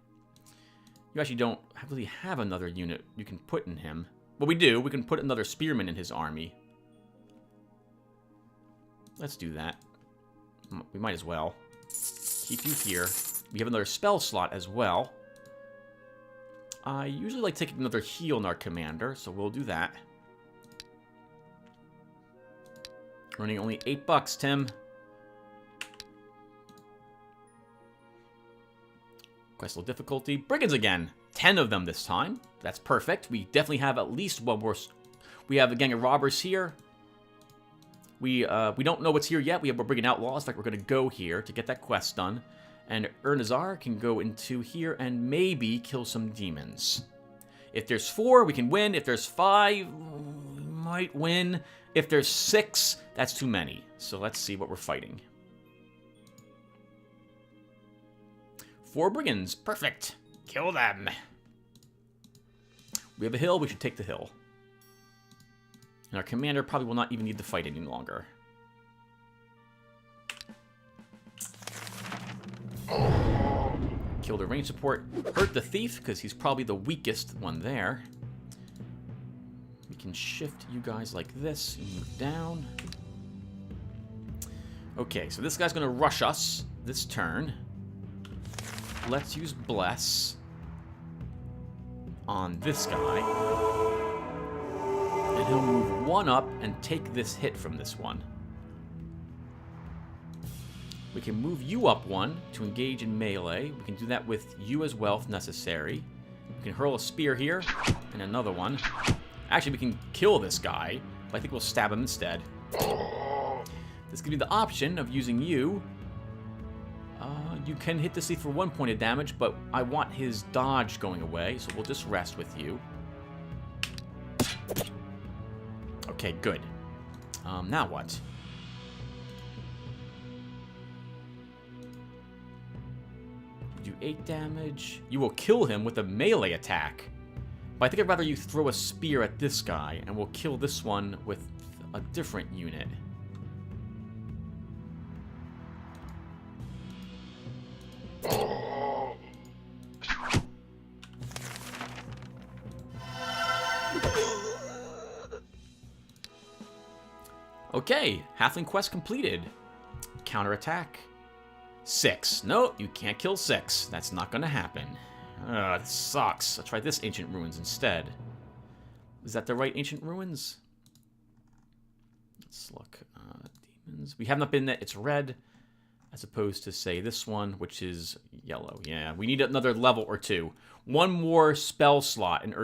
You actually don't really have another unit you can put in him. Well, we do. We can put another spearman in his army. Let's do that. We might as well. Keep you here. We have another spell slot as well. I usually like taking another heal in our commander, so we'll do that. Running only $8, Tim. Quest level difficulty. Brigands again. 10 of them this time. That's perfect. We definitely have at least one more. We have a gang of robbers here. We don't know what's here yet. We have a brigand outlaws. In fact, we're going to go here to get that quest done. And Ernazar can go into here and maybe kill some demons. If there's 4, we can win. If there's 5, we might win. If there's 6, that's too many. So let's see what we're fighting. 4 brigands. Perfect. Kill them. We have a hill. We should take the hill. And our commander probably will not even need to fight any longer. Kill the range support. Hurt the thief, because he's probably the weakest one there. We can shift you guys like this. And move down. Okay, so this guy's going to rush us this turn. Let's use Bless on this guy. And he'll move 1 up and take this hit from this one. We can move you up 1 to engage in melee. We can do that with you as well if necessary. We can hurl a spear here and another one. Actually, we can kill this guy, but I think we'll stab him instead. This gives me the option of using you. You can hit the thief for 1 point of damage, but I want his dodge going away, so we'll just rest with you. Okay, good. Now what? 8 damage. You will kill him with a melee attack. But I think I'd rather you throw a spear at this guy, and we'll kill this one with a different unit. Okay, halfling quest completed. Counterattack. 6. No, you can't kill 6. That's not gonna happen. This sucks. I'll try this Ancient Ruins instead. Is that the right Ancient Ruins? Let's look. Demons. We have not been there. It's red. As opposed to, say, this one, which is yellow. Yeah, we need another level or 2. One more spell slot, and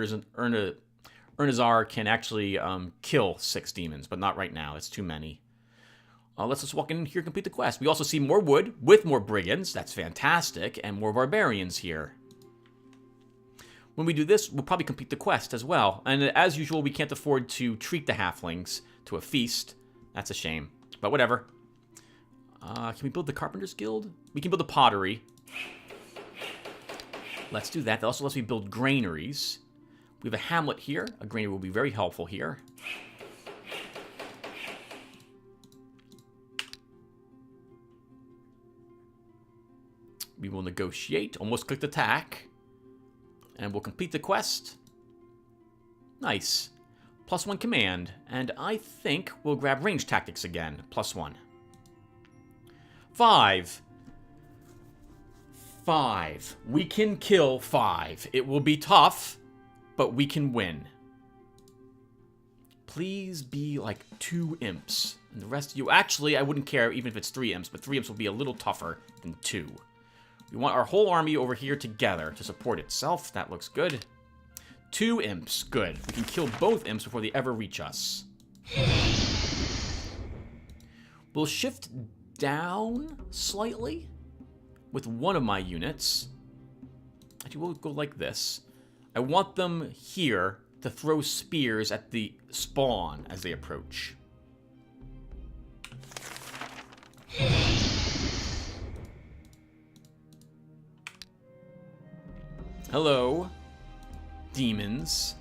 Ernazar can actually kill 6 demons, but not right now. It's too many. Let's just walk in here and complete the quest. We also see more wood with more brigands. That's fantastic. And more barbarians here. When we do this, we'll probably complete the quest as well. And as usual, we can't afford to treat the halflings to a feast. That's a shame. But whatever. Can we build the Carpenter's Guild? We can build the pottery. Let's do that. That also lets me build granaries. We have a hamlet here. A granary will be very helpful here. We will negotiate. Almost clicked attack. And we'll complete the quest. Nice. +1 command. And I think we'll grab range tactics again. +1. 5. 5. We can kill 5. It will be tough, but we can win. Please be like 2 imps. And the rest of you... Actually, I wouldn't care even if it's 3 imps, but 3 imps will be a little tougher than 2. We want our whole army over here together to support itself. That looks good. 2 imps. Good. We can kill both imps before they ever reach us. We'll shift down slightly with one of my units. Actually, we'll go like this. I want them here to throw spears at the spawn as they approach. Hello, demons.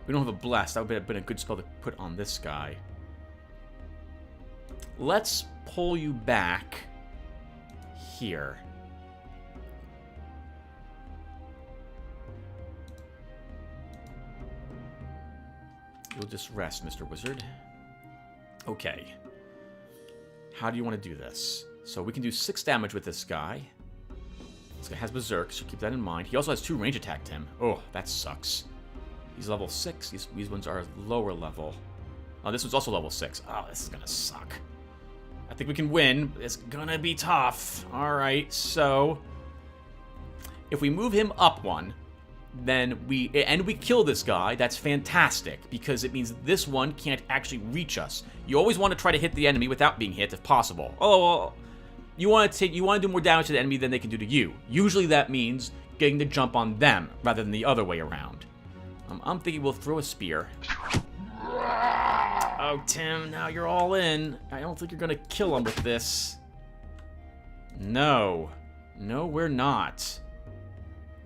We don't have a blast. That would have been a good spell to put on this guy. Let's pull you back here. You'll just rest, Mr. Wizard. Okay. How do you want to do this? So we can do 6 damage with this guy. This guy has Berserk, so keep that in mind. He also has 2 range attacked him. Oh, that sucks. He's level 6. These ones are lower level. Oh, this one's also level 6. Oh, this is gonna suck. I think we can win. It's gonna be tough. Alright, so... if we move him up 1, then we kill this guy, that's fantastic, because it means this one can't actually reach us. You always want to try to hit the enemy without being hit, if possible. Oh, you want to do more damage to the enemy than they can do to you. Usually that means getting the jump on them rather than the other way around. I'm thinking we'll throw a spear. Oh, Tim, now you're all in. I don't think you're gonna kill him with this. No. No, we're not.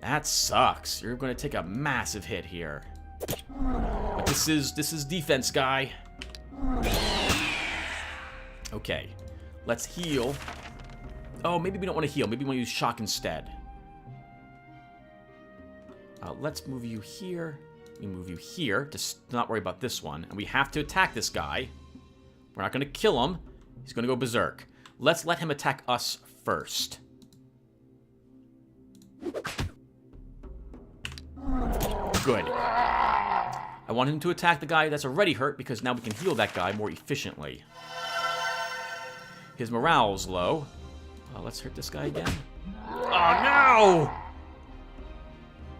That sucks. You're gonna take a massive hit here. But this is defense, guy. Okay. Let's heal. Oh, maybe we don't want to heal. Maybe we want to use shock instead. Let's move you here. We move you here to not worry about this one. And we have to attack this guy. We're not going to kill him. He's going to go berserk. Let's let him attack us first. Good. I want him to attack the guy that's already hurt because now we can heal that guy more efficiently. His morale's low. Let's hurt this guy again. Oh, no!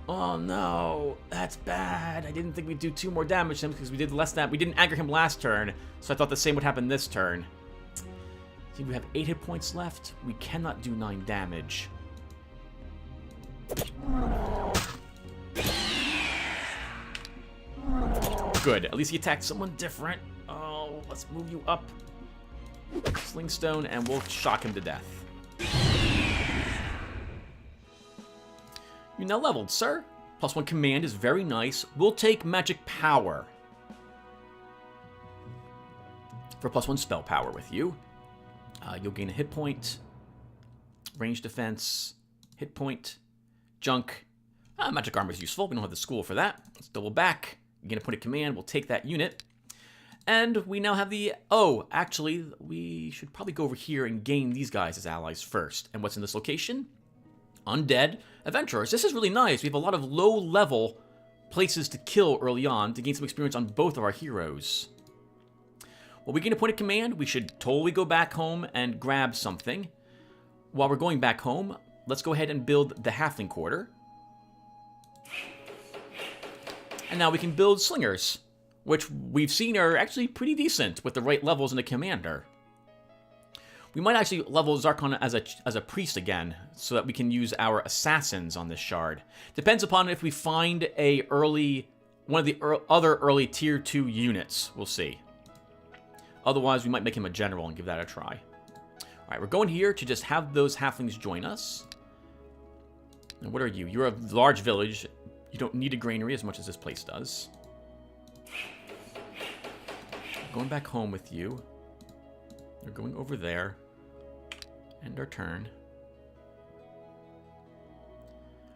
Oh, no. That's bad. I didn't think we'd do 2 more damage to him because we did less than... we didn't aggro him last turn, so I thought the same would happen this turn. See, we have 8 hit points left. We cannot do 9 damage. Good. At least he attacked someone different. Oh, let's move you up. Slingstone, and we'll shock him to death. You're now leveled, sir. +1 command is very nice. We'll take magic power for +1 spell power with you. You'll gain a hit point, range defense, hit point, junk. Magic armor is useful. We don't have the school for that. Let's double back. Gain a point of command. We'll take that unit. And we now have the... Oh, actually, we should probably go over here and gain these guys as allies first. And what's in this location? Undead adventurers. This is really nice. We have a lot of low-level places to kill early on to gain some experience on both of our heroes. Well, we gain a point of command. We should totally go back home and grab something. While we're going back home, let's go ahead and build the halfling quarter. And now we can build slingers, which we've seen are actually pretty decent with the right levels in the commander. We might actually level Zarkon as a priest again, so that we can use our assassins on this shard. Depends upon if we find one of the other early tier 2 units. We'll see. Otherwise, we might make him a general and give that a try. Alright, we're going here to just have those halflings join us. And what are you? You're a large village. You don't need a granary as much as this place does. Going back home with you. They're going over there. End our turn.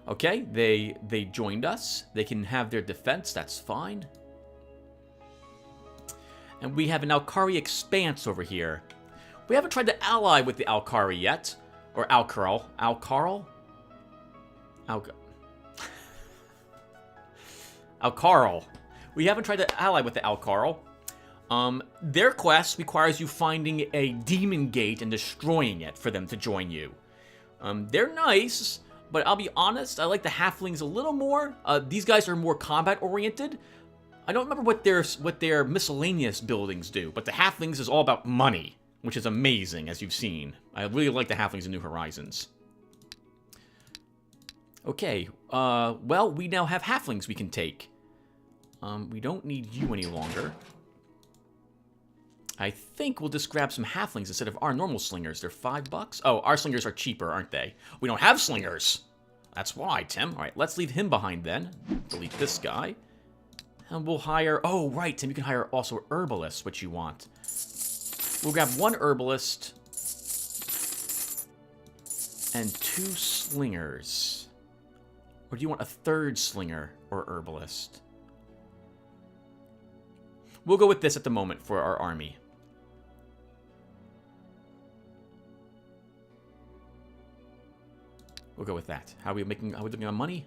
Okay, they joined us. They can have their defense, that's fine. And we have an Alkari Expanse over here. We haven't tried to ally with the Alkari yet. Or Alcarl. Alcarl? Alcarl. We haven't tried to ally with the Alcarl. Their quest requires you finding a demon gate and destroying it for them to join you. They're nice, but I'll be honest, I like the halflings a little more. These guys are more combat oriented. I don't remember what their miscellaneous buildings do, but the halflings is all about money, which is amazing, as you've seen. I really like the halflings in New Horizons. Okay, well, we now have halflings we can take. We don't need you any longer. I think we'll just grab some halflings instead of our normal slingers. They're $5. Oh, our slingers are cheaper, aren't they? We don't have slingers. That's why, Tim. All right, let's leave him behind then. Delete this guy. And we'll hire... Oh, right, Tim, you can hire also herbalists, which you want. We'll grab 1 herbalist and 2 slingers. Or do you want a 3rd slinger or herbalist? We'll go with this at the moment for our army. We'll go with that. How are we looking on money?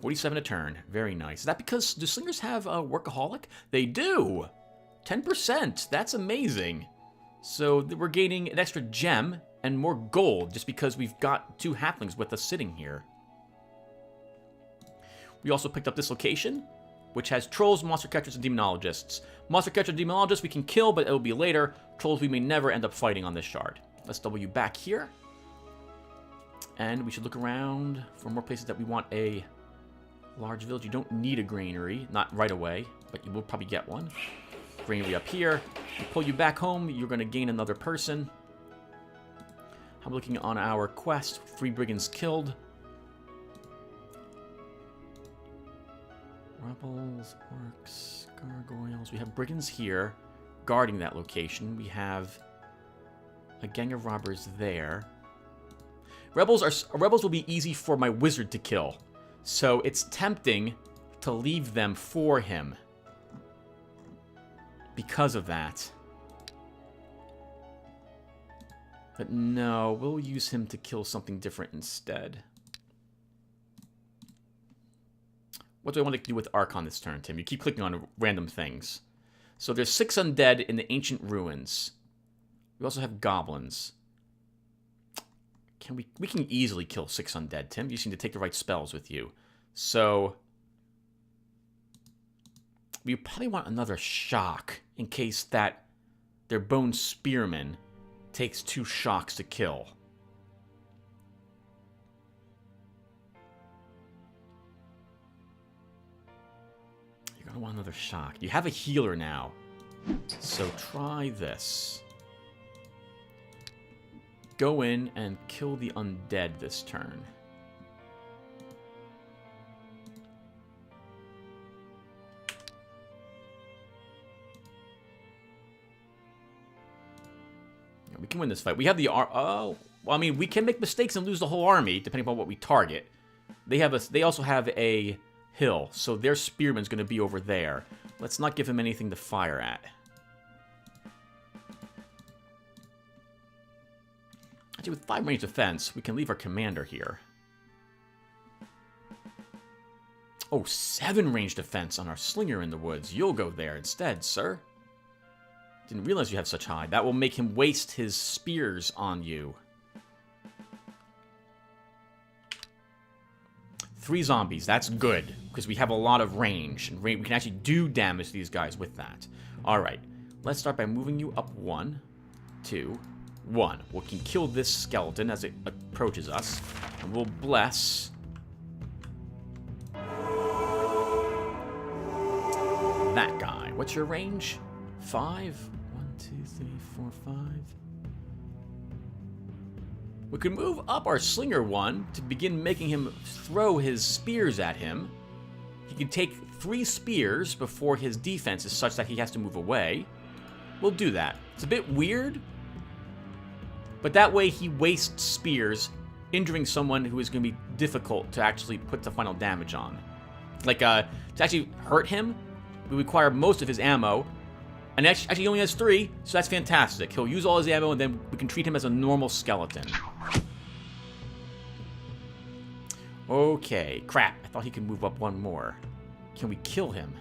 47 a turn. Very nice. Is that because do slingers have a workaholic? They do! 10%. That's amazing. So we're gaining an extra gem and more gold just because we've got 2 halflings with us sitting here. We also picked up this location, which has trolls, monster catchers, and demonologists. Monster catcher and demonologists we can kill, but it will be later. Trolls we may never end up fighting on this shard. Let's W back here. And we should look around for more places that we want a large village. You don't need a granary, not right away, but you will probably get one. Granary up here. We pull you back home, you're going to gain another person. I'm looking on our quest. 3 brigands killed. Rebels, orcs, gargoyles. We have brigands here guarding that location. We have a gang of robbers there. Rebels will be easy for my wizard to kill. So it's tempting to leave them for him. Because of that. But no, we'll use him to kill something different instead. What do I want to do with Archon this turn, Tim? You keep clicking on random things. So there's 6 undead in the ancient ruins. We also have goblins. We can easily kill 6 undead, Tim. You seem to take the right spells with you. So we probably want another shock in case that their bone spearman takes 2 shocks to kill. You're gonna want another shock. You have a healer now. So try this. Go in and kill the undead this turn. We can win this fight. We have the oh, well, I mean, we can make mistakes and lose the whole army depending on what we target. They also have a hill, so their spearman's going to be over there. Let's not give him anything to fire at. Actually, with 5 range defense, we can leave our commander here. Oh, 7 range defense on our slinger in the woods. You'll go there instead, sir. Didn't realize you have such high. That will make him waste his spears on you. 3 zombies. That's good, because we have a lot of range. And we can actually do damage to these guys with that. Alright. Let's start by moving you up 1, 2, 1. We can kill this skeleton as it approaches us. And we'll bless that guy. What's your range? 5? 1, 2, 3, 4, 5. We can move up our slinger 1 to begin making him throw his spears at him. He can take 3 spears before his defense is such that he has to move away. We'll do that. It's a bit weird, but that way he wastes spears, injuring someone who is going to be difficult to actually put the final damage on. Like, to actually hurt him, we require most of his ammo. And actually, he only has 3, so that's fantastic. He'll use all his ammo, and then we can treat him as a normal skeleton. Okay, crap. I thought he could move up 1 more. Can we kill him?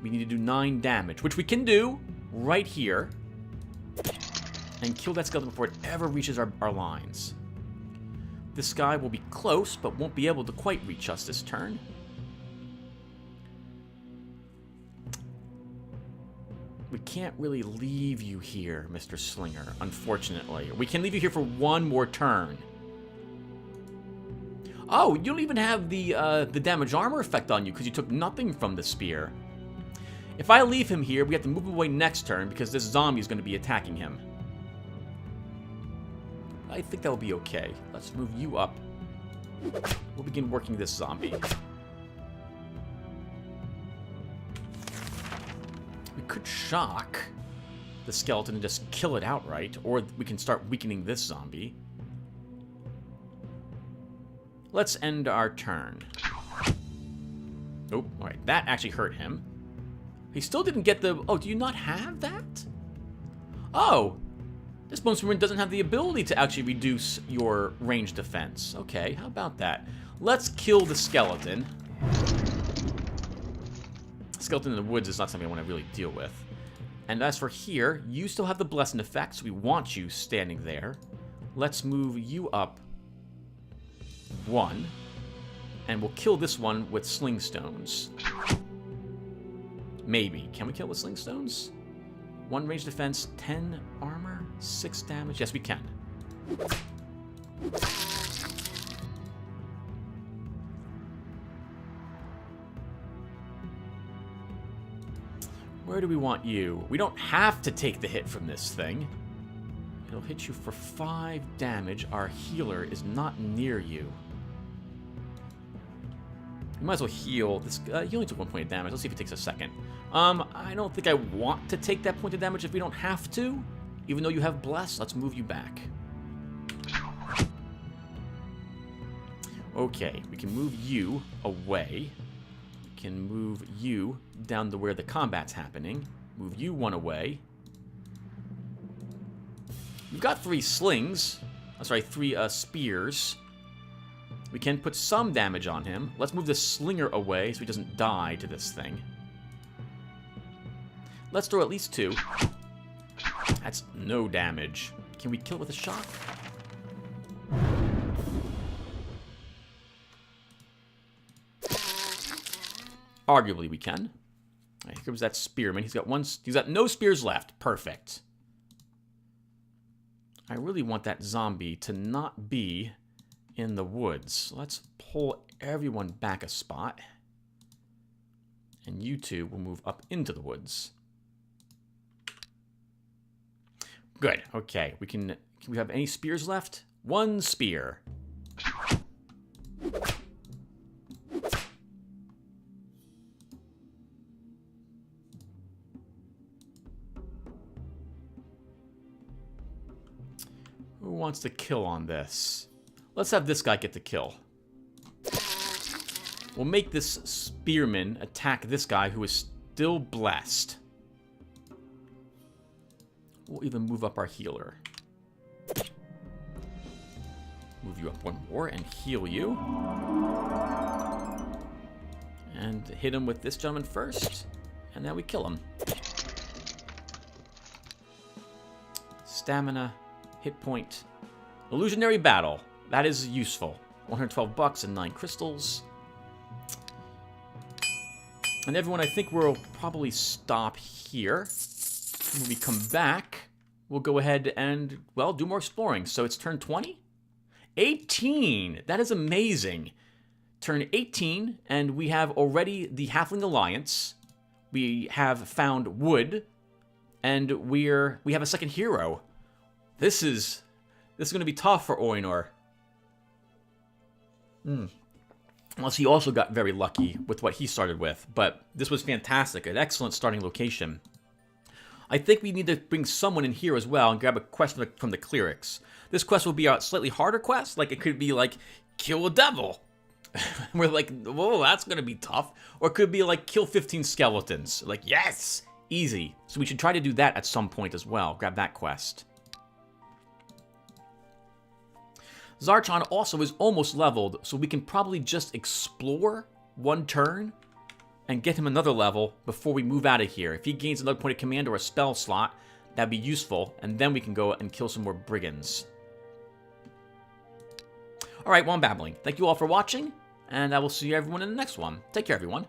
We need to do 9 damage, which we can do right here. And kill that skeleton before it ever reaches our lines. This guy will be close, but won't be able to quite reach us this turn. We can't really leave you here, Mr. Slinger, unfortunately. We can leave you here for 1 more turn. Oh, you don't even have the damage armor effect on you because you took nothing from the spear. If I leave him here, we have to move away next turn because this zombie is going to be attacking him. I think that will be okay. Let's move you up. We'll begin working this zombie. We could shock the skeleton and just kill it outright, or we can start weakening this zombie. Let's end our turn. Oh, alright, that actually hurt him. He still didn't get the... Oh, do you not have that? Oh! This bone spearman doesn't have the ability to actually reduce your range defense. Okay, how about that? Let's kill the skeleton. Skeleton in the woods is not something I want to really deal with. And as for here, you still have the blessing effect, so we want you standing there. Let's move you up 1. And we'll kill this one with sling stones. Maybe. Can we kill with sling stones? 1 range defense, 10 armor, 6 damage. Yes, we can. Where do we want you? We don't have to take the hit from this thing. It'll hit you for 5 damage. Our healer is not near you. You might as well heal. This he only took 1 point of damage. Let's see if it takes a second. I don't think I want to take that point of damage if we don't have to. Even though you have Bless, let's move you back. Okay, we can move you away. We can move you down to where the combat's happening. Move you 1 away. We've got 3 slings. Oh, sorry, 3 spears. We can put some damage on him. Let's move the slinger away so he doesn't die to this thing. Let's throw at least 2. That's no damage. Can we kill it with a shock? Arguably we can. All right, here comes that spearman. He's got no spears left. Perfect. I really want that zombie to not be in the woods. Let's pull everyone back a spot. And you 2 will move up into the woods. Good. Okay. Can we have any spears left? 1 spear. Who wants to kill on this? Let's have this guy get the kill. We'll make this spearman attack this guy who is still blessed. We'll even move up our healer. Move you up one more and heal you. And hit him with this gentleman first. And now we kill him. Stamina, hit point, illusionary battle. That is useful. 112 bucks and 9 crystals. And everyone, I think we'll probably stop here. When we come back, we'll go ahead and, well, do more exploring. So it's turn 20? 18! That is amazing. Turn 18, and we have already the Halfling Alliance. We have found wood, and we have a second hero. This is going to be tough for Eador. Unless he also got very lucky with what he started with. But this was fantastic. An excellent starting location. I think we need to bring someone in here as well and grab a quest from the clerics. This quest will be a slightly harder quest. Like, it could be like, kill a devil. We're like, whoa, that's going to be tough. Or it could be like, kill 15 skeletons. Like, yes, easy. So we should try to do that at some point as well. Grab that quest. Zarchon also is almost leveled, so we can probably just explore one turn and get him another level before we move out of here. If he gains another point of command or a spell slot, that'd be useful, and then we can go and kill some more brigands. Alright, well, I'm babbling. Thank you all for watching, and I will see everyone in the next one. Take care, everyone.